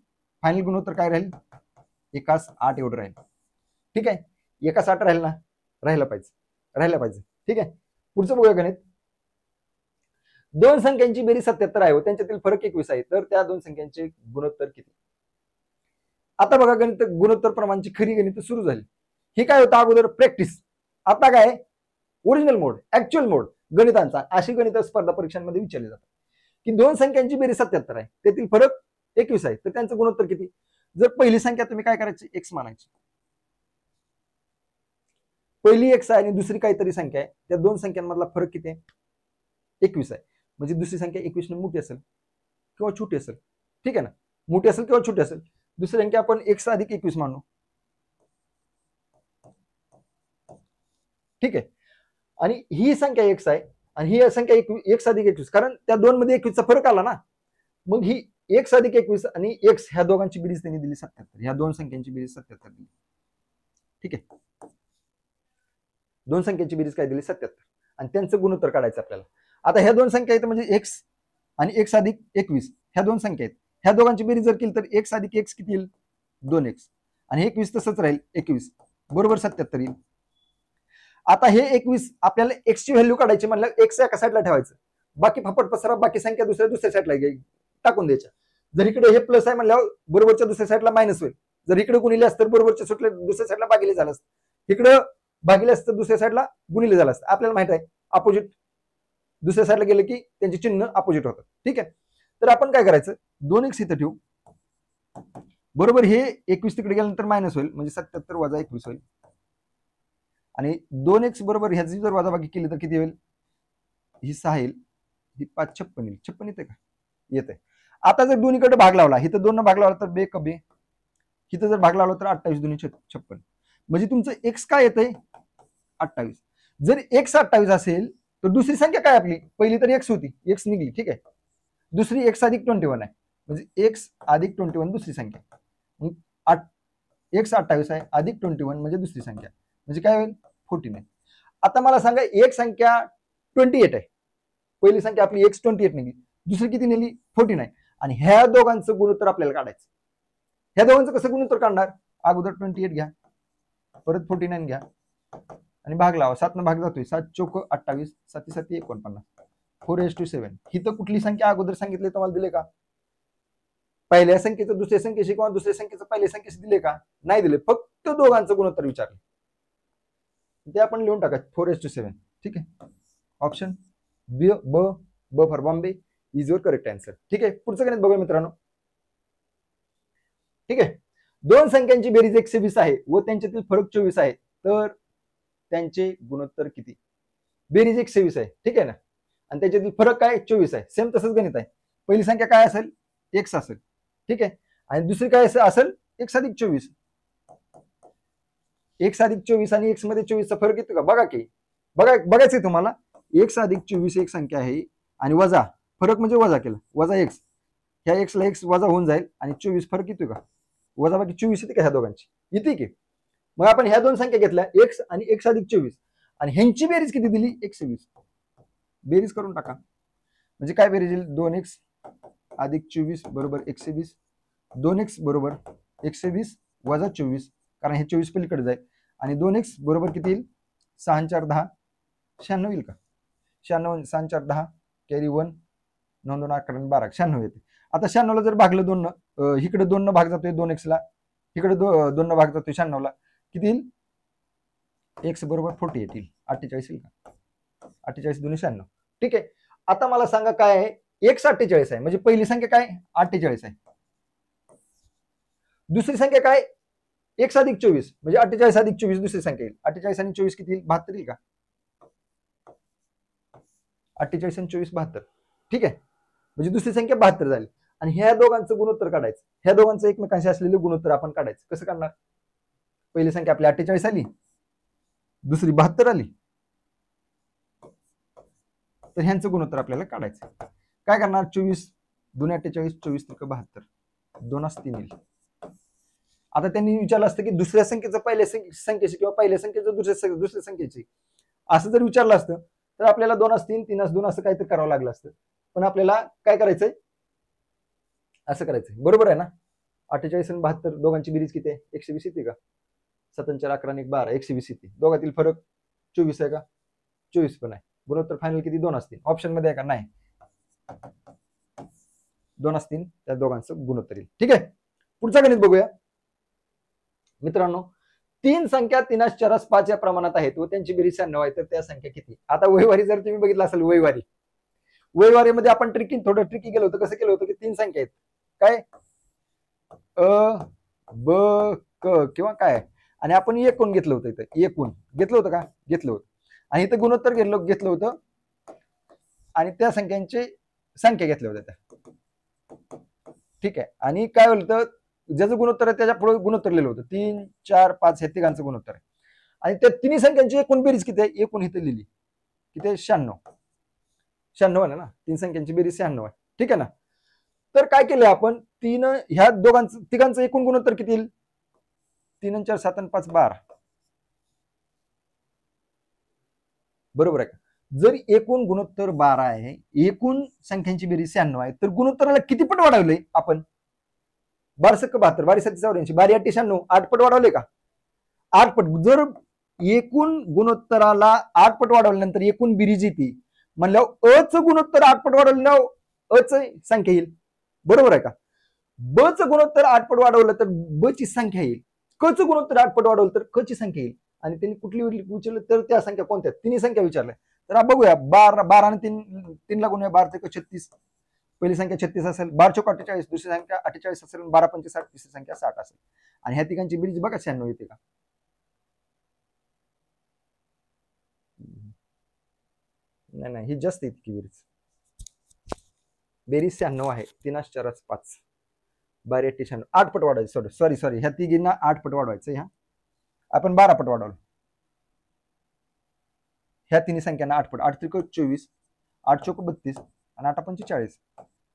फायनल गुणोत्तर काय राहील, एकास 8 एवढं राहील. ठीक आहे, एकास 8 राहील ना, राहिला पाहिजे. ठीक आहे, पुढचं बघूया गणित. दोन संख्यांची बेरीज 77 आहे व त्यांच्यातील फरक 21 आहे, तर त्या दोन संख्यांचे गुणोत्तर किती. आता बघा गणित गुणोत्तर प्रमाणची खरी गणित सुरू झाली. हे काय होतं अगोदर प्रॅक्टिस, आता काय ओरिजिनल मोड, ऍक्च्युअल मोड गणितांचा. अशी गणित स्पर्धा परीक्षांमध्ये विचारली जातात की दोन संख्यांची बेरीज 77 आहे, त्यातील फरक 21 आहे, तर त्यांचं गुणोत्तर किती. जर पहिली संख्या तुम्ही काय करायची, एक्स मानायची. पहिली एक्स आहे आणि दुसरी काहीतरी संख्या आहे, त्या दोन संख्यांमधला फरक किती आहे, 21 आहे. म्हणजे दुसरी संख्या 21 ने मोठी असेल किंवा छोटी असेल. ठीक आहे ना, मोठी असेल किंवा छोटी असेल. दुसरी संख्या आपण एक्स अधिक 21 मानू. ठीक आहे, आणि ही संख्या एक्स आहे आणि ही संख्या एक्स अधिक 21, कारण त्या दोन मध्ये 21चा फरक आला ना. मग ही एक्स अधिक 21 आणि एक्स ह्या दोघांची बेरीज त्यांनी दिली 77. ह्या दोन संख्यांची बेरीज 77 दिली. ठीक आहे, दोन संख्यांची बेरीज काय दिली, 77, आणि त्यांचं गुणोत्तर काढायचं आपल्याला. आता ह्या दोन संख्या आहेत म्हणजे एक्स आणि एक्स अधिक 21 ह्या दोन संख्या आहेत. ह्या दोघांची बेरीज जर केली तर एक्स अधिक एक्स किती येईल, 2x, आणि 21 तसंच राहील, 21 बरोबर 77 येईल. आता हे 21 आपल्याला एक्स ची व्हॅल्यू काढायची म्हणलं एक्स एका साईडला ठेवायचं, बाकी फापट पसरा, बाकी संख्या दुसऱ्या साईडला टाकून द्यायच्या. जर इकडे हे प्लस आहे म्हणल्यावर बरोबरच्या दुसऱ्या साईडला मायनस होईल. जर इकडे गुणिले असतं बरोबरच्या सुटल्या दुसऱ्या साईडला भागिले झालं असतं, इकडं भागिले असतं दुसऱ्या साईडला गुणिले झालं असतं. आपल्याला माहित आहे अपोजिट दुसऱ्या साईडला गेलं की त्यांचे चिन्ह अपोजिट होतात. ठीक आहे, तर आपण काय करायचं, 2x इथं ठेवू, बरोबर हे 21 तिकडे गेल्यानंतर मायनस होईल, म्हणजे 77 वजा 21 होईल, आणि 2x बरोबर ह्याची जर वजाबाकी केली तर किती होईल, ही 6 येईल, ही 5 56 येईल. 56 येते का, येते. आता जर दोन्हीकडे भाग लावला, इथं 2 भाग लावला तर बे कबे, इथं जर भाग लावला तर 28 2 56, म्हणजे तुमचं एक्स काय येतंय, 28. जर एक्स 28 असेल तर दुसरी संख्या काय आपली, पहिली तर एक्स होती, एक्स निघली. ठीक आहे, दुसरी एक्स अधिक 21 आहे, म्हणजे एक्स अधिक 21 दुसरी संख्या. मग एक्स 28 आहे अधिक 21 म्हणजे दुसरी संख्या, म्हणजे काय होईल, 49. आता मला सांगा एक संख्या 28 आहे, पहिली संख्या आपली एक्स 28 निघली, दुसरी किती नेली, 49, आणि ह्या दोघांचं गुणोत्तर आपल्याला काढायचं. ह्या दोघांचं कसं गुणोत्तर काढणार, अगोदर 28 घ्या, परत 49 घ्या आणि भाग लावा. 7 न भाग जातोय, 7 चौक 28, 7 7 49, 4:7. ही तर कुठली संख्या अगोदर सांगितली तुम्हाला दिले का, पहिल्या संख्येचं दुसऱ्या संख्येशी किंवा दुसऱ्या संख्येचं पहिल्या संख्येशी दिले का, नाही दिले, फक्त दोघांचं गुणोत्तर विचारले. ते आपण लिहून टाका 4:7. ठीक आहे, ऑप्शन बी, ब for Bombay is your correct answer. ठीक आहे, पुढचं गणित बघूया मित्रांनो. ठीक आहे, दोन संख्यांची बेरीज 120 आहे व त्यांच्यातील फरक 24 आहे, तर त्यांचे गुणोत्तर किती. बेरीज 120 आहे, ठीक आहे ना, आणि त्याच्यातील फरक काय 24 आहे. सेम तसंच गणित आहे. पहिली संख्या काय असेल, एक्स असेल. ठीक आहे, आणि दुसरी काय असेल, एक्स अधिक 24. एक्स अधिक 24 आणि एक्स मध्ये 24चा फरक येतो का, बघा की, बघायचंय तुम्हाला. एक्स अधिक 24 एक संख्या आहे आणि वजा फरक म्हणजे वजा केलं, वजा एक्स, ह्या एक्सला एक्स वजा होऊन जाईल आणि 24 फरक येतोय का, वजा बाकी 24 येते का ह्या दोघांची, येते की. मग आपण ह्या दोन संख्या घेतल्या, एक्स आणि एक्स अधिक 24, आणि ह्यांची बेरीज किती दिली, 120. बेरीज करून टाका, म्हणजे काय बेरीज येईल, 2x अधिक 24 बरोबर 120, 2x बरोबर 120 वजा 24, कारण हे 24 पलीकडे जाईल, आणि 2x बरोबर किती येईल, 6 4 10, 96 येईल का, 96, 6 4 10, कॅरी 1, 9 2 11 12, 96 येते. आता 96 ला जर भागलं 2 न, इकडे 2 न भाग जातोय 2x ला, इकडे 2 न भाग जातोय 96 ला, किती येईल, x बरोबर 48 येईल, 48 येईल का, 48 2 96. ठीक आहे, आता मला सांगा काय आहे, x 48 आहे, म्हणजे पहिली संख्या काय 48 आहे, दुसरी संख्या काय एक्स अधिक 24, म्हणजे 48 अधिक 24 दुसरी संख्या येईल. 48 आणि 24 किती येईल, 72 येईल का, 48 आणि 24 72. ठीक आहे, म्हणजे दुसरी संख्या 72 झाली, आणि ह्या दोघांचं गुणोत्तर काढायचं. ह्या दोघांचं एकमेकांशी असलेले गुणोत्तर आपण काढायचं. कसं काढणार, पहिली संख्या आपली 48 आली, दुसरी 72 आली, तर ह्यांचं गुणोत्तर आपल्याला काढायचं. काय करणार, 24 2 48, 24 3 72, 2 3 येईल. आता त्यांनी विचारलं असतं की दुसऱ्या संख्येचं पहिल्या संख्येशी किंवा पहिल्या संख्येचं दुसऱ्या संख्येची, असं जर विचारलं असतं तर आपल्याला 2 3 3 2 असं काहीतरी करावं लागलं असतं. पण आपल्याला काय करायचंय, असं करायचं, बरोबर आहे ना? 48 आणि 72 दोघांची बेरीज किती आहे? 120 येते का? 7 4 11 1 12 120 येते. दोघातील फरक 24 आहे का? 24 पण आहे. गुणोत्तर फायनल किती? 2 असतील. ऑप्शन मध्ये आहे का? नाही. 2 असतील, त्या दोघांचं गुणोत्तर येईल. ठीक आहे, पुढचा गणित बघूया मित्रांनो. 3 संख्या 3 4 5 या प्रमाणात आहेत व त्यांची बेरीज 96 आहे, तर त्या संख्या किती? आता वैवारी जर तुम्ही बघितलं असेल, वैवारीमध्ये आपण थोडं ट्रिकी केलं होतं. कसं केलं होतं की 3 संख्या आहेत, काय अ ब क किंवा काय, आणि आपण एकूण घेतलं होतं. इथं एकूण घेतलं होतं का? घेतलं होतं. आणि इथं गुणोत्तर घेतलं होतं आणि त्या संख्यांची संख्या घेतल्या होत्या त्या. ठीक आहे, आणि काय होतं, ज्याचं गुणोत्तर आहे त्याच्या पुढे गुणोत्तर लिहिलं होतं. 3 4 5 हे तिघांचं गुणोत्तर आहे. आणि त्या तिन्ही संख्यांची एकूण बेरीज किती आहे? एकूण इथे लिहिली किती आहे? 96 आहे ना. 3 संख्यांची बेरीज 96 आहे. ठीक आहे ना. तर काय केलं आपण, ह्या तिघांचं एकूण गुणोत्तर किती येईल? 3 4 7 5 12, बरोबर आहे का? जर एकूण गुणोत्तर 12 आहे, एकूण संख्यांची बेरीज 96 आहे, तर गुणोत्तराला किती पट वाढवले आपण? 12 72, 12 7 84, 12 8 96, 8 पट वाढवले का? 8 पट. जर एकूण गुणोत्तराला 8 पट वाढवल्यानंतर एकूण बेरीज येते म्हणल्यावर अ चं गुणोत्तर 8 पट वाढवल्यावर अ च संख्या येईल, बरोबर आहे का? ब चं गुणोत्तर 8 पट वाढवलं तर ब ची संख्या येईल. क चं गुणोत्तर 8 पट वाढवलं तर क ची संख्या येईल. आणि त्यांनी कुठली विचारलं तर त्या संख्या कोणत्या? तिन्ही संख्या विचारल्या. तर बघूया, 12 आणि 3 ला गुणूया. 12 × 36, पहिली संख्या 36 असेल. 12 × 48, दुसरी संख्या 48 असेल. 12 × 5 = 60, तिसरी संख्या 60 असेल. आणि ह्या तिघांची बेरीज बघा 96 येते का? नाही, ही जास्त इतकी बेरीज 96 आहे. 3 4 5, 12 8 96, 8 पट वाढवायचं. सॉरी, ह्या तिघींना 8 पट वाढवायचं. ह्या आपण 12 पट वाढवलं. ह्या तिन्ही संख्यांना 8 पट. 8 × 3 = 24, 8 × 4 = 32 आणि 8 × 5 = 40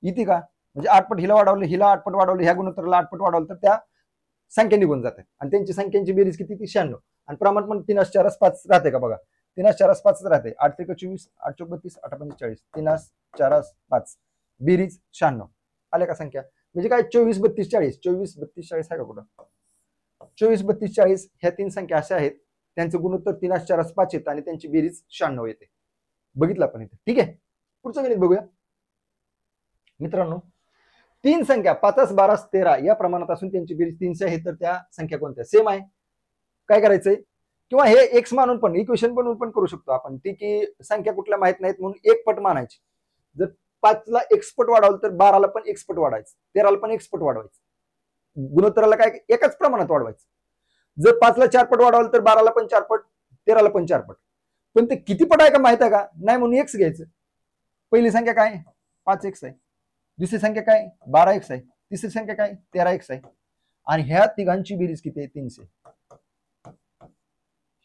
येते का? म्हणजे 8 पट हिला वाढवलं, हिला 8 पट वाढवलं, ह्या गुणोत्तराला 8 पट वाढवलं, तर त्या संख्या निघून जातात. आणि त्यांची संख्यांची बेरीज किती? ती 96. आणि प्रमाण पण 3 4 5 राहते का? बघा, 3 4 5 राहते. 8 × 3 = 24, 8 × 4 = 32, 8 × 5 = 40, 3 4 5 बेरीज 96 आल्या का संख्या? म्हणजे काय? 24 32 40, 24 32 40 आहे का कुठं? 24 32 40 ह्या 3 संख्या अशा आहेत, त्यांचं गुणोत्तर 3 4 5 येतं आणि त्यांची बेरीज 96 येते. बघितलं आपण इथे. ठीक आहे, पुढचं गणित बघूया मित्रांनो. 3 संख्या 5 12 13 या प्रमाणात असून त्यांची बेरीज 300 आहे, तर त्या संख्या कोणत्या? सेम आहे. काय करायचंय, किंवा हे एक्स मानून पण इक्वेशन बनवून पण करू शकतो आपण. ती की संख्या कुठल्या माहित नाहीत म्हणून एक पट मानायची. जर 5 ला एक्स पट वाढवलं तर 12 ला पण एक्स पट वाढवायचं, 13 ला पण एक्स पट वाढवायचं. गुणोत्तराला काय एकाच प्रमाणात वाढवायचं. जर 5 ला 4 पट वाढवलं तर 12 ला पण 4 पट, 13 ला पण 4 पट. पण ते किती पट आहे का माहित आहे का? नाही म्हणून एक्स घ्यायचं. पहिली संख्या काय? 5x आहे. दुसरी संख्या काय? 12x आहे. तिसरी संख्या काय? 13x आहे. आणि ह्या तिघांची बेरीज किती आहे? 300.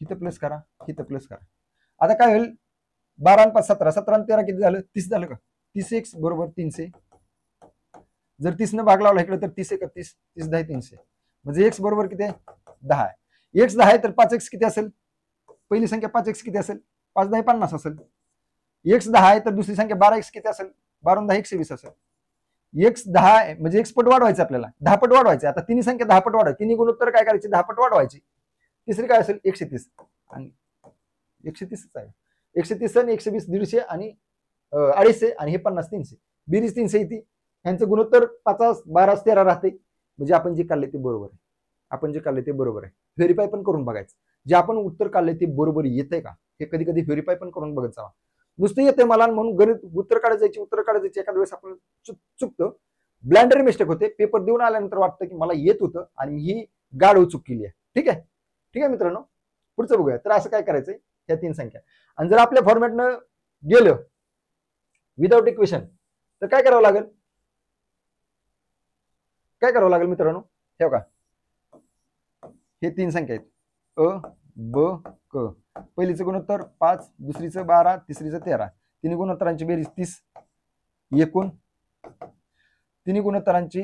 इथं प्लस करा, इथं प्लस करा. आता काय होईल? 12 आणि 5 17, 17 आणि 13 किती झालं? 30 झालं का? 30x बरोबर 300. जर 30 ने भाग लावला इकडे तर 30 1 30, 30 10 300. म्हणजे x बरोबर किती आहे? 10 आहे. x 10 आहे तर 5x किती असेल? पहिली संख्या 5x किती असेल? 5 10 50 असेल. x 10 आहे तर दुसरी संख्या 12x किती असेल? 12 10 120 असेल. x 10 आहे म्हणजे x पट वाढवायचं आपल्याला, 10 पट वाढवायचे. आता तिन्ही संख्या 10 पट वाढवायची, तिन्ही गुणोत्तर काय करायचे? 10 पट वाढवायची. तिसरी काय असेल? 130 आणि 130 आहे. 130 आणि 120 150 आणि 250 आणि हे 50 300. बेरीज 300 येते. ह्यांचं गुणोत्तर 50 12 13 राहते. म्हणजे आपण जे काढले ते बरोबर आहे. आपण जे काढले ते बरोबर आहे. व्हेरीफाय पण करून बघायचं. जे आपण उत्तर काढले ते बरोबर येतंय का हे कधी कधी व्हेरीफाय पण करून बघत जावा. नुसतं येते मला म्हणून गणित उत्तर काढायची एखाद्या वेळेस आपण चुकतो, ब्लँडरी मिस्टेक होते. पेपर देऊन आल्यानंतर वाटतं की मला येत होतं आणि ही गाढव चूक केली आहे. ठीक आहे, ठीक आहे मित्रांनो, पुढचं बघूया. तर असं काय करायचंय, ह्या 3 संख्या आणि जर आपल्या फॉर्मॅटनं गेलं विदाउट इक्वेशन तर काय करावं लागेल? काय करावं लागेल मित्रांनो? हे बघा, हे 3 संख्या आहेत. अ ब क. पहिलीचं गुणोत्तर 5, दुसरीचं 12, तिसरीचं 13. तिन्ही गुणोत्तरांची बेरीज 30. एकूण तिन्ही गुणोत्तरांची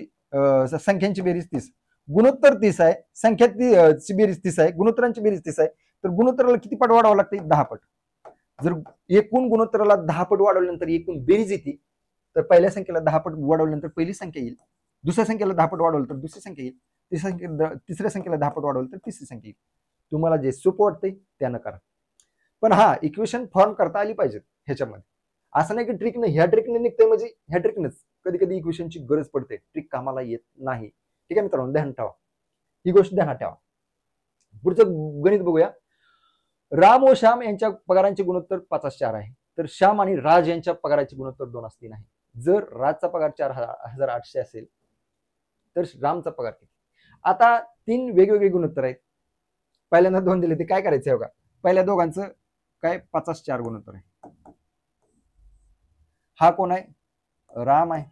संख्यांची बेरीज 30. गुणोत्तर 30 आहे, संख्या ची बेरीज 30 आहे, गुणोत्तरांची बेरीज 30 आहे. तर गुणोत्तराला किती पट वाढवावं लागते? 10 पट. जर एकूण गुणोत्तराला 10 पट वाढवल्यानंतर एकूण बेरीज येते, तर पहिल्या संख्येला 10 पट वाढवल्यानंतर पहिली संख्या येईल. दुसऱ्या संख्येला 10 पट वाढवलं तर दुसरी संख्या येईल, तिसऱ्या संख्येला 10 पट वाढवलं तर तिसरी संख्या येईल. तुम्हाला जे सोपं वाटतंय त्यानं करा. पण हा इक्वेशन फॉर्म करता आली पाहिजेत ह्याच्यामध्ये. असं नाही की ट्रिकने ह्या ट्रिकने निघतंय म्हणजे ह्या ट्रिकनेच. कधी कधी इक्वेशनची गरज पडते, ट्रिक कामाला येत नाही. ठीक आहे मित्रांनो, ध्यान ठेवा, ही गोष्ट ध्यानात ठेवा. पुढचं गणित बघूया. राम व श्याम यांच्या पगारांचे गुणोत्तर 5:4 आहे, तर श्याम आणि राज यांच्या पगाराचे गुणोत्तर 2:3 आहे. जर राजचा पगार 4,800 असेल तर रामचा पगार किती? आता 3 वेगवेगळे गुणोत्तर आहेत. पहिल्यांदा 2 दिले ते काय करायचं आहे बघा. पहिल्या दोघांचं काय 5:4 गुणोत्तर आहे. हा कोण आहे? राम आहे,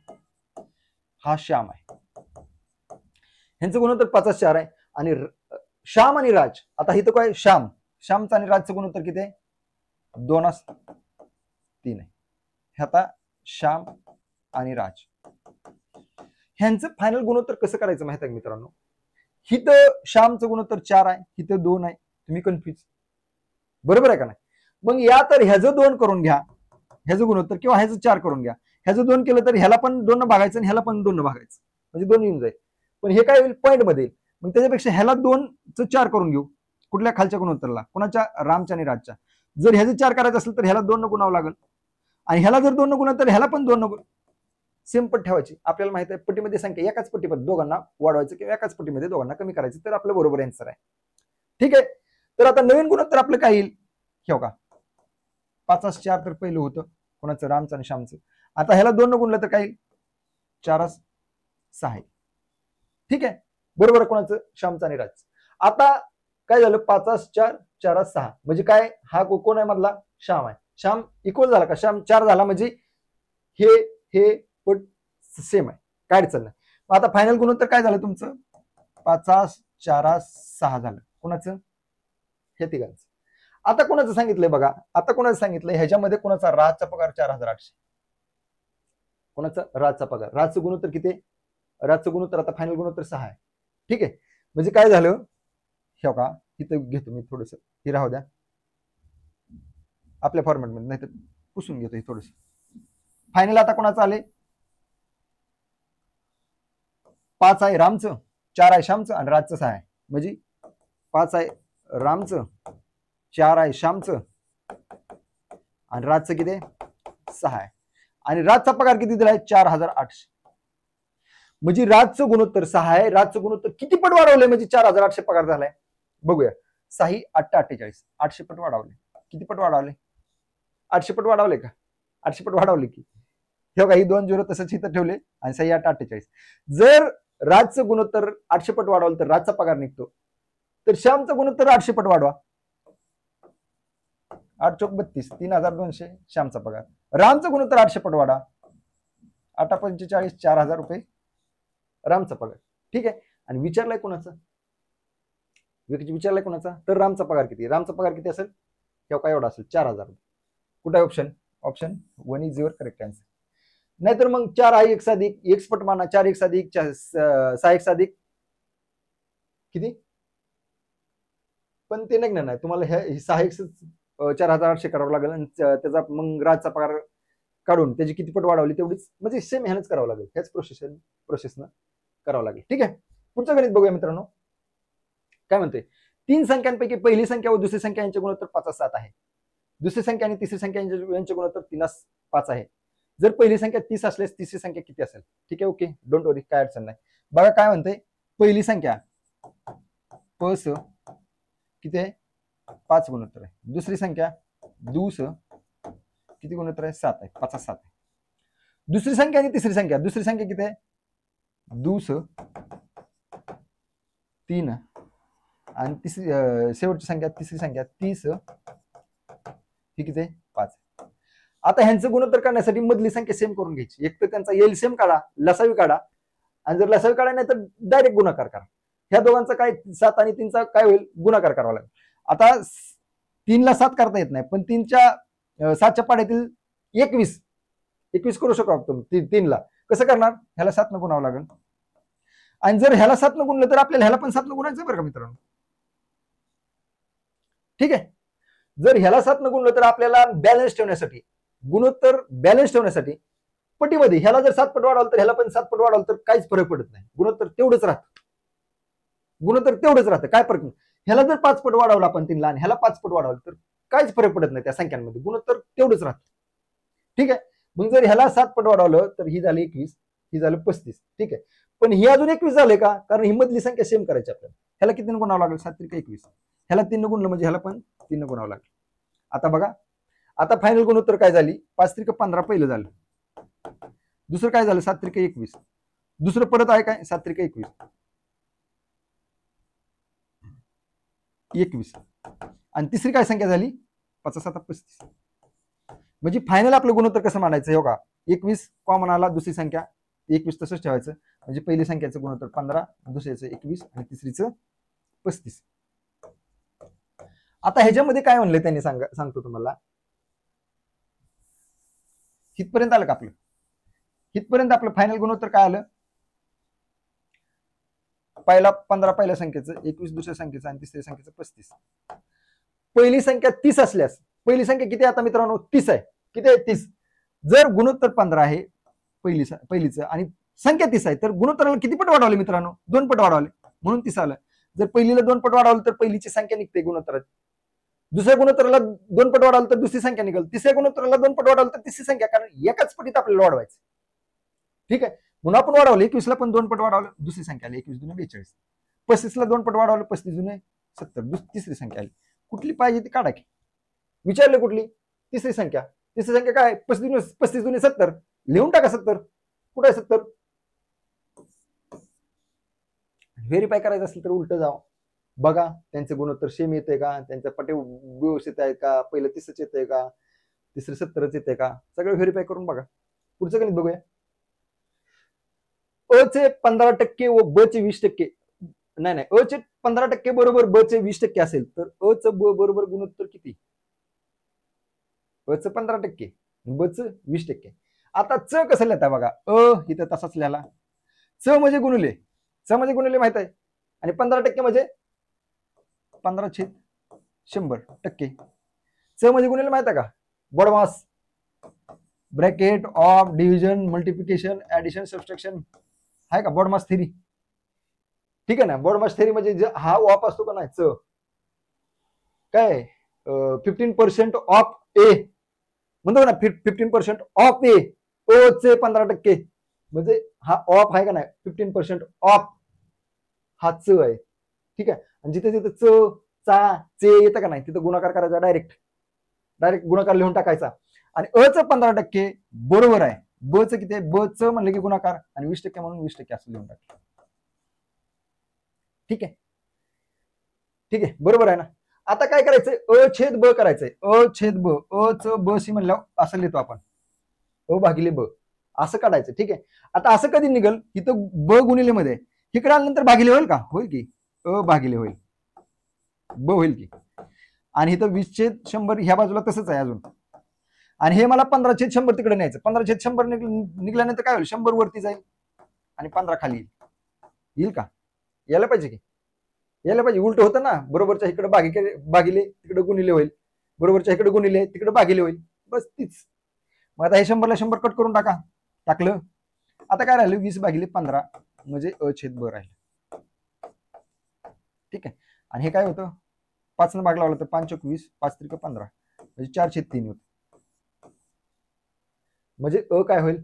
हा श्याम आहे. ह्यांचं गुणोत्तर 5:4 आहे. आणि श्याम आणि राज, आता इथं काय श्यामचं आणि राजचं गुणोत्तर किती आहे? 2:3 आहे. हे आता श्याम आणि राज ह्यांचं फायनल गुणोत्तर कसं करायचं माहिती आहे मित्रांनो. हिथं श्यामचं गुणोत्तर 4 आहे, हिथं 2 आहे. तुम्ही कन्फ्युज, बरोबर आहे का नाही? मग या तर ह्याचं 2 करून घ्या, ह्याचं गुणोत्तर, किंवा ह्याचं 4 करून घ्या. ह्याचं 2 केलं तर ह्याला पण 2 भागायचं आणि ह्याला पण 2 भागायचं, म्हणजे 2 येऊन जाईल. पण हे काय होईल? पॉईंट मध्ये. मग त्याच्यापेक्षा ह्याला 2चं 4 करून घेऊ. कुठल्या खालच्या गुणोत्तरला? कोणाच्या? रामच्या आणि राजच्या. जर ह्याचं 4 करायचं असेल तर ह्याला 2 न गुणावं लागेल, आणि ह्याला जर 2 न गुणवलं तर ह्याला पण 2 न गुण. सेम पट ठेवायची. आपल्याला माहिती आहे पट्टीमध्ये संख्या एकाच पट्टीमध्ये दोघांना वाढवायचं किंवा एकाच पट्टीमध्ये दोघांना कमी करायचं, तर आपलं बरोबर आन्सर आहे. ठीक आहे. तर आता नवीन गुणोत्तर आपलं काय येईल? ठेव का 5:4 तर पहिलं होतं कोणाचं? रामचं आणि श्यामचं. आता ह्याला 2 न गुणलं तर काय येईल? 4:6 आहे. ठीक आहे, बरोबर. कोणाचं? श्यामचं आणि राजचं. आता काय झालं? 5:4 4:6 म्हणजे काय? हा कोण आहे मधला? श्याम आहे. श्याम इक्वल झाला का? श्याम 4 झाला म्हणजे हे पट सेम आहे, काय अडचण नाही. आता फायनल गुणोत्तर काय झालं तुमचं? 5:4:6 झालं. कोणाचं? हे तिघांचं. आता कोणाचं सांगितलंय बघा. आता कोणाचं सांगितलंय? ह्याच्यामध्ये कोणाचा? राजचा पगार 4,800. कोणाचा? राजचा पगार. राजचं गुणोत्तर किती? राजचं गुणोत्तर आता फायनल गुणोत्तर 6 आहे. ठीक आहे, म्हणजे काय झालं? हे का इथं घेतो मी थोडस, हे राहू द्या आपल्या फॉर्मॅटमध्ये, नाही तर पुसून घेतो हे थोडस. फायनल आता कोणाचं आले? 5 आहे रामचं, 4 आहे श्यामचं आणि राजचं 6 आहे. म्हणजे 5 आहे रामचं, 4 आहे श्यामचं आणि राजचं किती? 6 आहे. आणि राजचा पगार किती दिलाय? 4,800. म्हणजे राजचं गुणोत्तर 6 आहे. राजचं गुणोत्तर किती पट वाढवलंय म्हणजे 4,800 पगार झालाय? बघूया. 6 8 48, 800 पट वाढवले. किती पट वाढवले? 800 पट वाढवले का? 800 पट वाढवले की हे बघा, ही 2 0 तसंच इथं ठेवले आणि 6 8 48. जर राजचं गुणोत्तर 800 पट वाढवलं तर राजचा पगार निघतो. तर श्यामचं गुणोत्तर 800 पट वाढवा. 8 चौक 32, 3,200 श्यामचा पगार. रामचं गुणोत्तर 800 पट वाढा. 8 45, 4,000 रुपये रामचा पगार. ठीक आहे. आणि विचारलाय कोणाचा? विचारलाय कोणाचा? तर रामचा पगार किती? रामचा पगार किती असेल? किंवा काय एवढा असेल? 4,000 रुपये. कुठे option? Option 1 is your correct answer. नाहीतर मग 4 आहे 1 अधिक 1 पट माना. 4 1 अधिक 6 1 अधिक किती? पण ते नाही, तुम्हाला हे 6 1 4,800 करावं लागेल आणि त्याचा मग राजचा पगार काढून त्याची किती पट वाढवली तेवढीच, म्हणजे सेम ह्यानंच करावं लागेल. ह्याच प्रोसेसनं करावं लागेल. ठीक आहे. पुढचं गणित बघूया मित्रांनो. काय म्हणते? 3 संख्यांपैकी पहिली संख्या व दुसरी संख्या यांचे गुणोत्तर 5:7 आहे. दुसरी संख्या आणि तिसरी संख्या यांचे गुणोत्तर 3:5 आहे. जर पहिली संख्या 30 असल्यास तिसरी संख्या किती असेल? ठीक आहे, ओके, डोंट वरी, काय अडचण नाही. बघा काय म्हणते? पहिली संख्या पस किती आहे? 5 गुणोत्तर आहे. दुसरी संख्या दूस किती गुणोत्तर आहे? 7 आहे. 5:7 आहे. दुसरी संख्या आणि तिसरी संख्या, दुसरी संख्या किती आहे? दूस 3 आणि तिसरी शेवटची संख्या तिसरी संख्या 30 ही किती आहे? 5. आता ह्यांचं गुणोत्तर करण्यासाठी मधली संख्या सेम करून घ्यायची. एक तर त्यांचा एलसीएम काढा, लसावी काढा, आणि जर लसावी काढा नाही तर डायरेक्ट गुणाकार करा. ह्या दोघांचा काय 7 आणि 3चा काय होईल? गुणाकार करावा लागेल. आता 3 ला 7 करता येत नाही, पण 3च्या 7च्या पाड्यातील 21 करू शकतो आपण. 3 ला कसं करणार? ह्याला 7 न गुणावं लागेल. आणि जर ह्याला 7 न गुणलं तर आपल्याला ह्याला पण 7 न गुणायचं बरं का मित्रांनो. ठीक आहे. जर ह्याला 7 न गुणलं तर आपल्याला बॅलन्स ठेवण्यासाठी, गुणोत्तर बॅलन्स ठेवण्यासाठी पटीमध्ये ह्याला जर 7 पट वाढवलं तर ह्याला पण 7 पट वाढवलं तर काहीच फरक पडत नाही, गुणोत्तर तेवढंच राहतं, गुणोत्तर तेवढंच राहतं, काय फरक नाही. ह्याला जर 5 पट वाढवलं आपण 3 ला आणि ह्याला 5 पट वाढवलं तर काहीच फरक पडत नाही त्या संख्यांमध्ये, गुणोत्तर तेवढंच राहतं. ठीक आहे. मग जर ह्याला 7 पट वाढवलं तर ही झाली 21, ही झालं 35. ठीक आहे. पण ही अजून 21 झाले का, कारण ही मधली संख्या सेम करायची आपल्याला. ह्याला किती गुणावं लागेल, 7 त्रिक 21, ह्याला 3 गुणलं म्हणजे ह्याला पण 3 गुणावं लागेल. आता बघा, आता फायनल गुणोत्तर काय झाली, 5 त्रिक 15 पहिलं झालं, दुसरं काय झालं 7 त्रिक 21, दुसरं परत आहे काय 7 त्रिक 21, 21 आणि तिसरी काय संख्या झाली 5 7 35. म्हणजे फायनल आपलं गुणोत्तर कसं मानायचं, हो का, 21 कॉमन आला, दुसरी संख्या 21 तसंच ठेवायचं, म्हणजे पहिली संख्याचं गुणोत्तर 15, दुसऱ्याचं 21 आणि तिसरीचं 35. आता ह्याच्यामध्ये काय म्हणलंय त्यांनी सांगतो तुम्हाला, हितपर्यंत आलं का आपलं, हितपर्यंत आपलं फायनल गुणोत्तर काय आलं, पहिला 15 पहिल्या संख्येचं, 21 दुसऱ्या संख्येचं आणि तिसऱ्या संख्येचं 35. पहिली संख्या 30 असल्यास, पहिली संख्या किती आता मित्रांनो 30 आहे, किती आहे 30. जर गुणोत्तर 15 आहे पहिलीचं आणि संख्या 30 आहे तर गुणोत्तराला किती पट वाढवले मित्रांनो, 2 पट वाढवले, म्हणून 30 आलं. जर पहिलीला 2 पट वाढवलं तर पहिलीची संख्या निघते गुणोत्तरात, दुसऱ्या गुणोत्तराला 2 पट वाढवलं तर दुसरी संख्या निघेल, तिसऱ्या गुणोत्तराला 2 पट वाढवलं तर तिसरी संख्या, कारण एकाच पटीत आपल्याला वाढवायचं. ठीक आहे. म्हणून आपण वाढवलं, 21 ला पण 2 पट वाढवलं, दुसरी संख्या आली 21 दुने 42, 35 ला 2 पट वाढवलं, 35 दुने 70, तिसरी संख्या आली. कुठली पाहिजे ती काढा की, विचारलं कुठली, तिसरी संख्या, तिसरी संख्या काय 35 दुने 70, लिहून टाका 70, कुठे आहे 70. व्हेरीफाय करायचं असेल तर उलट जावं, बघा त्यांचे गुणोत्तर सेम येते का, त्यांच्या पटे व्यवस्थित आहेत का, पहिलं 30च येते का, तिसरं 70च येते का, सगळं व्हेरीफाय करून बघा. पुढचं गणित बघूया. अ चे 15% व ब चे 20%, नाही अ चे 15% बरोबर ब चे 20% असेल तर अ च ब बरोबर गुणोत्तर किती, अ च 15% ब च 20%. आता च कसं लिहिता बघा, अ इथं तसाच लिहिला, च म्हणजे गुणिले, च म्हणजे गुणिले माहित आहे, आणि 15% म्हणजे 15/100%. च म्हणजे गुणिले माहित आहे का, BODMAS, bracket of division multiplication addition subtraction आहे का, बॉडमास थेरी. ठीक आहे ना, बॉडमास थेरी म्हणजे हा ऑफ असतो का नाही, च काय 15% ऑफ ए म्हणतो ना, 15% ऑफ ए, ओ चे 15%, म्हणजे हा ऑफ आहे का नाही 15% ऑफ, हा च आहे. ठीक आहे. आणि जिथे जिथे च चा चे येतं का नाही तिथं गुणाकार करायचा, डायरेक्ट गुणाकार लिहून टाकायचा. आणि अ च 15% बरोबर आहे ब च किती आहे, ब च म्हणलं की गुणाकार आणि 20% म्हणून 20% असं लिहून टाक. ठीक आहे, ठीक आहे, बरोबर आहे ना. आता काय करायचंय, अ छेद ब करायचंय, अ छेद ब, अ च ब शी म्हणल्यावर असं लिहितो आपण, अ भागिले ब असं काढायचं. ठीक आहे. आता असं कधी निघल, इथं ब गुणिले मध्ये इकडे आल्यानंतर भागिले होईल का, होईल की, अ भागिले होईल ब होईल की, आणि इथं 20/100 ह्या बाजूला तसंच आहे अजून, आणि हे मला 15/100 तिकडे न्यायचं, 15/100 निघल्यानंतर काय होईल, 100 वरती जाईल आणि 15 खाली येईल का, यायला पाहिजे की, यायला पाहिजे. उलट होतं ना, बरोबरच्या इकडे भागिले तिकडे गुणिले होईल, बरोबरच्या इकडे गुणिले तिकडे भागिले होईल, बस तीच. मग आता हे 100ला 100 कट करून टाकलं. आता काय राहिलं 20/15 म्हणजे अ छेद ब राहिलं. ठीक आहे. आणि हे काय होतं, 5 न भाग लावला तर 5 × 20, 5 × 15 म्हणजे 4/3 होत. म्हणजे अ काय होईल,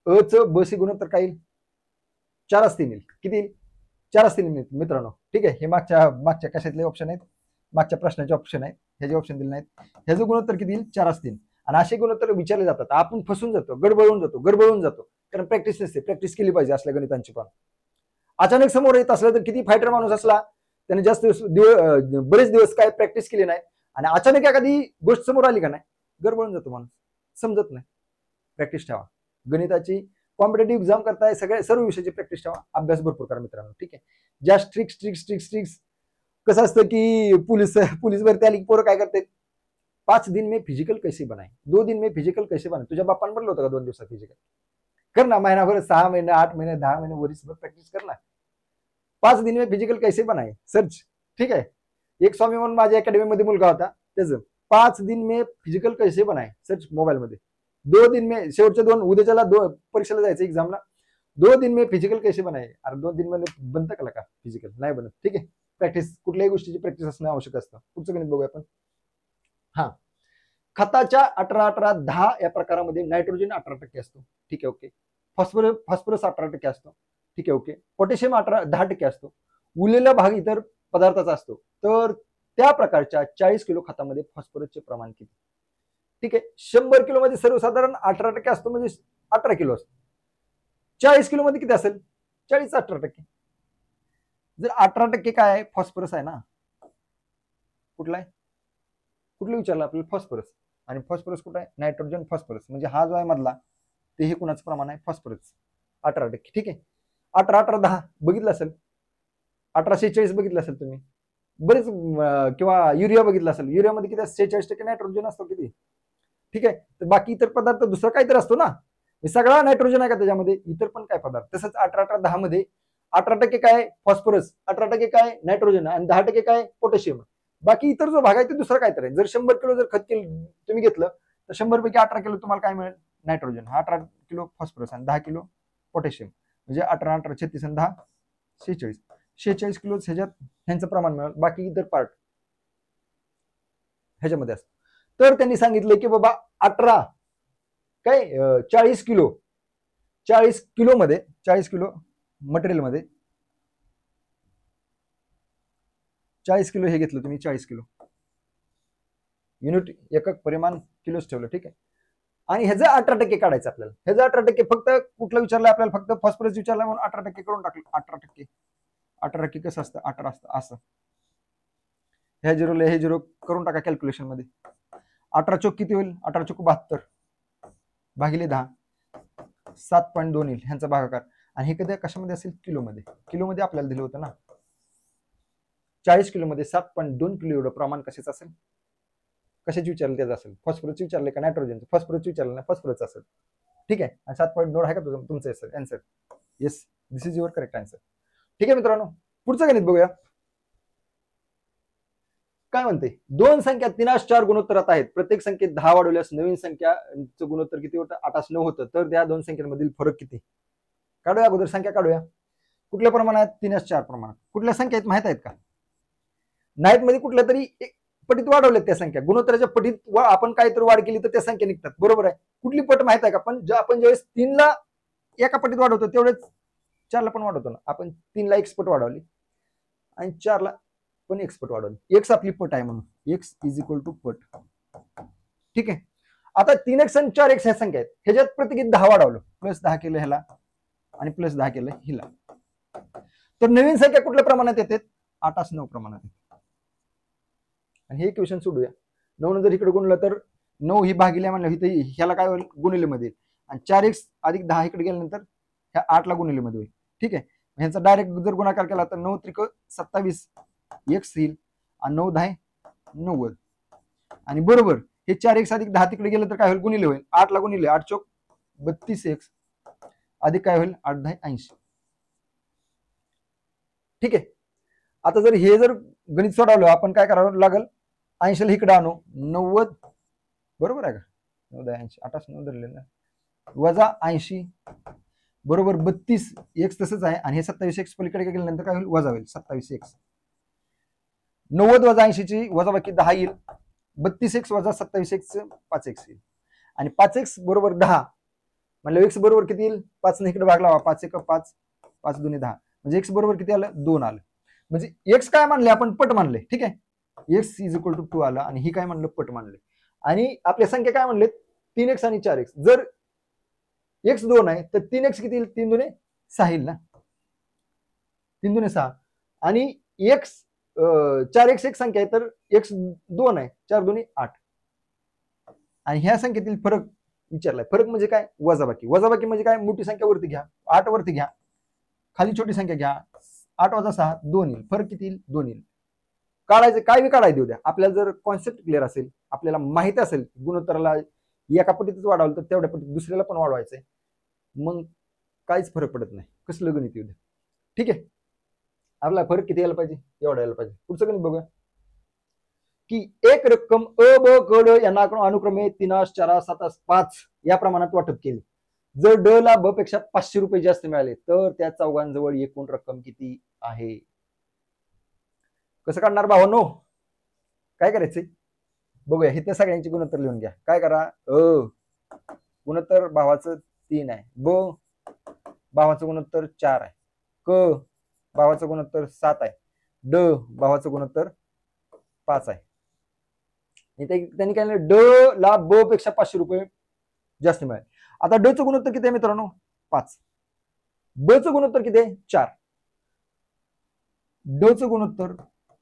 अ च ब शी गुणोत्तर काय येईल, 4 असतील येईल, किती येईल 4 असतील मित्रांनो. ठीक आहे. हे मागच्या कशातले ऑप्शन आहेत, मागच्या प्रश्नाचे ऑप्शन आहेत, ह्याचे ऑप्शन दिले नाहीत. ह्याचं गुणोत्तर किती येईल, 4 असतील. आणि असे गुणोत्तर विचारले जातात, आपण फसून जातो, गडबडून जातो, कारण प्रॅक्टिस नसते. प्रॅक्टिस केली पाहिजे असल्या गणितांची पण. अचानक समोर येत असलं तर किती फायटर माणूस असला, त्याने जास्त बरेच दिवस काय प्रॅक्टिस केली नाही आणि अचानक एखादी गोष्ट समोर आली का नाही, गडबडून जातो माणूस, समजत नाही. प्रॅक्टिस ठेवा गणिताची, कॉम्पिटेटिव्ह एक्झाम करताय सर्व विषयाची प्रॅक्टिस ठेवा, अभ्यास भरपूर करा मित्रांनो. ठीक आहे. ज्या स्ट्रिक्स कसं असतं की पोलीस भरती आली, पोरं काय करते, 5 दिन में फिजिकल कैसे बनाए, 2 दिन में फिजिकल कैसे बनाए. तुझ्या बापान बनलं होतं का 2 दिवसात फिजिकल, कर ना, महिनाभर, 6 महिने, 8 महिने, 10 महिने, वर्षभर प्रॅक्टिस कर ना. 5 दिन में फिजिकल कैसे बनाए, सर्च. ठीक आहे. एक स्वामी म्हणून माझ्या अकॅडमी मध्ये मुलगा होता, त्याचं 5 दिन में फिजिकल कैसे बनाए सर्च मोबाईल मध्ये, दिन में शेवटच्या दोन उद्याच्याला परीक्षेला जायचं एक्झामला 2 दिन में फिजिकल कैसे बनाए अरे 2 दिन मध्ये बनतं का फिजिकल नाही बनत ठीक आहे प्रॅक्टिस कुठल्याही गोष्टीची प्रॅक्टिस असणं आवश्यक असतं पुढचं गणित बघूया आपण हा खताच्या 18-18-10 या प्रकारामध्ये नायट्रोजन 18% असतो ठीक आहे ओके फॉस्फरस 18% असतो ठीक आहे ओके पोटॅशियम 10% असतो उरलेला भाग इतर पदार्थाचा असतो तर त्या प्रकारच्या 40 किलो खतामध्ये फॉस्फरसचे प्रमाण किती ठीक आहे 100 किलो मध्ये सर्वसाधारण 18% असतो म्हणजे 18 किलो असतो 40 किलो मध्ये किती असेल 40-18% जर 18% काय आहे फॉस्फरस आहे ना कुठला आहे कुठलं विचारलं आपल्याला फॉस्फरस आणि फॉस्फरस कुठं आहे नायट्रोजन फॉस्फरस म्हणजे हा जो आहे मधला ते हे कुणाचं प्रमाण आहे फॉस्फरस 18% ठीक आहे 18-18-10 बघितलं असेल 1846 बघितलं असेल तुम्ही बरेच किंवा युरिया बघितला असेल युरियामध्ये किती 46% नायट्रोजन असतो किती ठीक आहे तर बाकी इतर पदार्थ दुसरा काहीतरी असतो ना सगळा नायट्रोजन आहे का त्याच्यामध्ये इतर पण काय पदार्थ तसंच 18-18-10 मध्ये 18% काय फॉस्फरस 18% काय नायट्रोजन आणि 10% काय पोटॅशियम बाकी इतर जो भाग आहे ते दुसरा काहीतरी आहे जर 100 किलो जर खत केलं तुम्ही घेतलं तर 100 पैकी 18 किलो तुम्हाला काय मिळेल नायट्रोजन 18 किलो फॉस्फरस आणि 10 किलो पोटॅशियम म्हणजे 18-18-36 आणि 10 46 किलो ह्याच्यात ह्यांचं प्रमाण मिळेल बाकी इतर पार्ट ह्याच्यामध्ये असतं तर त्यांनी सांगितलं की बाबा 40 किलो मध्ये 40 किलो मटेरियल मध्ये 40 किलो हे घेतलं तुम्ही 40 किलो युनिट एकक परिमाण किलोच ठेवलं ठीक आहे आणि ह्याचं 18% काढायचं आपल्याला ह्याचं 18% फक्त कुठलं विचारलं आपल्याला फक्त फॉस्फरस विचारलं म्हणून 18% करून टाकलं 18% कसं असतं 18 असतं असं हे झिरो करून टाका कॅल्क्युलेशन मध्ये 18 चोक किती होईल 18 चोक 72 भागिले 10 7.2 येईल ह्यांचा भागाकार आणि हे कधी कशामध्ये असेल किलोमध्ये आपल्याला दिलं होतं ना 40 किलो मध्ये 7.2 किलो एवढं प्रमाण कशाचं असेल कशाची विचारलं त्याचं असेल फॉस्फरसची विचारले का नायट्रोजनचं फॉस्फरसची विचारलं ना फॉस्फरस असेल ठीक आहे आणि 7.2 आहे का तुमचं answer yes this is your correct answer ठीक आहे मित्रांनो पुढचं गणित बघूया काय म्हणते दोन संख्या 3:4 गुणोत्तरात आहेत प्रत्येक संख्येत 10 वाढवल्यास नवीन संख्याचं गुणोत्तर किती होतं 8:9 होतं तर त्या दोन संख्यांमधील फरक किती काढूया अगोदर संख्या काढूया कुठल्या प्रमाणात 3:4 प्रमाणात कुठल्या संख्या आहेत माहित आहेत का नाहीत मध्ये कुठल्या तरी पटीत वाढवल्यात त्या संख्या गुणोत्तराच्या पटीत आपण काहीतरी वाढ केली तर त्या संख्या निघतात बरोबर आहे कुठली पट माहित आहे का पण आपण ज्यावेळेस 3 ला एका पटीत वाढवतो तेवढेच 4 ला पण वाढवतो ना आपण 3 ला x पट वाढवली आणि 4 ला पण x पट वाढवली x आपली पट आहे म्हणून x इज इक्वल टू पट ठीक आहे आता 3x आणि 4x ह्या संख्या आहेत ह्याच्यात प्रत्येकी 10 वाढवलं +10 केलं ह्याला आणि +10 केलं हिला तर नवीन संख्या कुठल्या प्रमाणात येते 8:9 प्रमाणात आणि हे इक्वेशन सोडूया 9 जर इकडे गुणलं तर 9 ही भागिले म्हणलं ह्याला काय होईल गुणिले मध्ये आणि 4x अधिक 10 इकडे गेल्यानंतर ह्या 8 ला गुणिले मध्ये होईल ठीक आहे ह्यांचा डायरेक्ट जर गुणाकार केला तर 9 त्रिक 27 x येईल आणि 9 10 90 आणि बरोबर हे 4x अधिक 10 तिकडे गेलं तर काय होईल गुणिले होईल 8 ला गुणिले 8 चौक 32x अधिक काय होईल 8 10 80 ठीक आहे आता जर हे जर गणित सोडवलं आपण काय करावं लागेल 80 ला इकडे आणू 90 बरोबर आहे का 9 10 80 8 धरले ना वजा 80 बरोबर 32 x तसंच आहे आणि हे 27x पलीकडे गेल्यानंतर काय होईल वजा होईल 27x 90 वजा 80 ची वजाबाकी 10 येईल 32x वजा 27x 5x येईल आणि 5x बरोबर 10 म्हणजे x बरोबर किती येईल 5 ने इकडे भाग लावा 5 1 5 5 2 10 म्हणजे x बरोबर किती आलं 2 आलं म्हणजे x काय मानले आपण पट मानले ठीक आहे x इज इक्वल टू 2 आला आणि ही काय म्हणलं पट मानले आणि आपल्या संख्या काय म्हणले 3x आणि 4x जर x 2 आहे तर 3x किती येईल 3 दुने 6 येईल ना 3 दुने 6 आणि x 4x एक संख्या आहे तर x 2 आहे 4 दुने 8 आणि ह्या संख्येतील फरक विचारलाय फरक म्हणजे काय वजाबाकी म्हणजे काय मोठी संख्या वरती घ्या 8 वरती घ्या खाली छोटी संख्या घ्या 8 वजा 6 2 येईल फरक किती येईल 2 येईल काढायचं काय बी काढायला देऊ द्या आपल्याला जर कॉन्सेप्ट क्लिअर असेल आपल्याला माहिती असेल गुणोत्तराला एका पटीतच वाढवलं तर तेवढ्या पटीत दुसऱ्याला पण वाढवायचंय मग काहीच फरक पडत नाही कसलं गणित येऊ द्या ठीक आहे आपला फरक किती यायला पाहिजे एवढा यायला पाहिजे पुढचं गणित बघूया की एक रक्कम अ ब क ड यांना अनुक्रमे 3 4 7 5 या प्रमाणात वाटप केली. जर ड ला ब पेक्षा 500 रुपये जास्त मिळाले तर त्या चौघांजवळ एकूण रक्कम किती आहे? कसं काढणार भावांनो? काय करायचंय बघूया. हे त्या सगळ्यांची गुणोत्तर लिहून घ्या. काय करा, गुणोत्तर भावाचं 3 आहे, ब भावाचं गुणोत्तर 4 आहे, क भावाचं गुणोत्तर 7 आहे, ड भावाचं गुणोत्तर 5 आहे. त्यांनी काय ड ला ब पेक्षा 500 रुपये जास्त मिळाले. आता ड चं गुणोत्तर किती आहे मित्रांनो? 5. ब चं गुणोत्तर किती आहे? 4. ड चं गुणोत्तर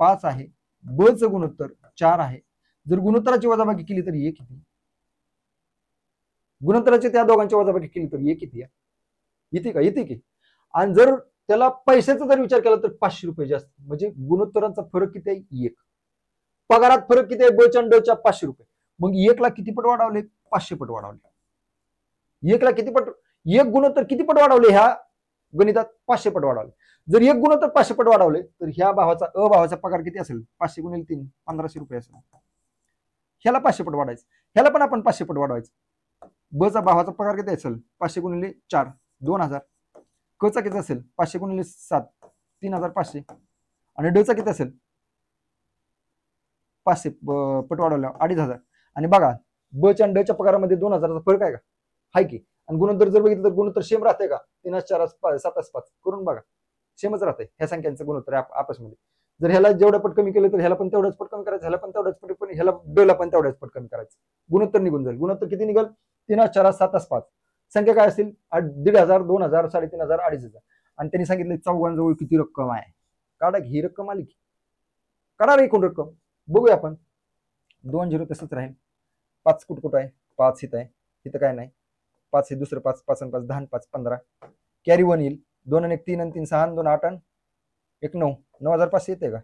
5 आहे, ब चं गुणोत्तर 4 आहे. जर गुणोत्तराची वजाबाकी केली तर ये किती? गुणोत्तराची त्या दोघांची वजाबाकी केली तर ये किती? येते का? येते की. आणि जर त्याला पैशाचा जर विचार केला तर 500 रुपये जास्त. म्हणजे गुणोत्तरांचा फरक किती आहे? 1. पगारात फरक किती आहे? ब च्या ड च्या 500 रुपये. मग 1 ला किती पट वाढवले? 500 पट वाढवले. 1 ला किती पट, एक गुणोत्तर किती पट वाढवले ह्या गणितात? 500 पट वाढवले. जर एक गुणोत्तर 500 पट वाढवले तर ह्या भावाचा अ भावाचा पगार किती असेल? 500 गुणिले 3 1500 रुपये असेल. ह्याला 500 पट वाढायचं, ह्याला पण आपण 500 पट वाढवायचं. ब चा भावाचा पगार किती असेल? 500 गुणिले 4 2000. क चा किती असेल? 500 गुणिले 7 3500. आणि ड चा किती असेल? 500 पट वाढवल्या 2500. आणि बघा ब च्या ड च्या पगारामध्ये 2000चा फरक आहे का? हाय की. आणि गुणोत्तर जर बघितलं तर गुणोत्तर सेम राहते का? 3 4 7 5 करून बघा, सेमच राहते ह्या संख्यांचं गुणोत्तर आपसमध्ये. जर ह्याला जेवढं पट कमी केलं तर ह्याला पण तेवढंच पट कमी करायचं, ह्याला पण तेवढंच पट, पण ह्याला ड ला पण तेवढंच पट कमी करायचं. गुणोत्तर निघून जाईल. गुणोत्तर किती निघेल? 3 4 7 5. संख्या काय असतील? 1500 2000 3500 2500. आणि त्यांनी सांगितलं चौघांजवळ किती रक्कम आहे. काढा ही रक्कम आली की काढा रे एकूण रक्कम. बघूया आपण. 2 0 तसंच राहील. 5 कुठं आहे? 5 इथं आहे, इथं काय नाही. 5 हे दुसरं 5 5 आणि 5 10 5 15. कॅरी 1 येईल. 2 आणि 1 3 आणि 3 6 आणि 2 8 आणि 1 9 9500 येते का?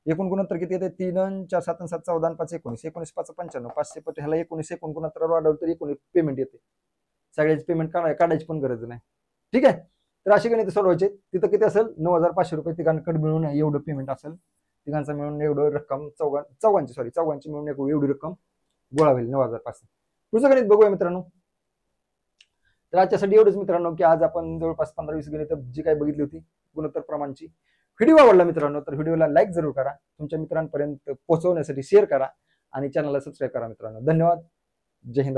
एकूण गुणोत्तर किती येते? 3 आणि 4 7 आणि 7 14 आणि 5 19 19 5 95. 500 पट ह्याला 19 एकूण गुणोत्तर वाढवलं तर 19 पेमेंट येते. सगळ्याची पेमेंट काढायची पण गरज नाही. ठीक आहे. तर अशी गणित सोडवायचे. तिथं किती असेल? 9500 रुपये तिघांकडे मिळून एवढं पेमेंट असेल. तिघांचा मिळून एवढं रक्कम चौघांची मिळून एवढी रक्कम गोळा होईल 9500. पुढचं गणित बघूया मित्रांनो. तर आजच्यासाठी एवढंच मित्रांनो, की आज आपण जवळपास 15-20 गणित जी काही बघितली होती गुणोत्तर प्रमाणची. व्हिडिओ आवडला मित्रांनो तर व्हिडिओला लाईक जरूर करा, तुमच्या मित्रांपर्यंत पोहोचवण्यासाठी शेअर करा आणि चॅनलला सबस्क्राईब करा मित्रांनो. धन्यवाद. जय हिंद.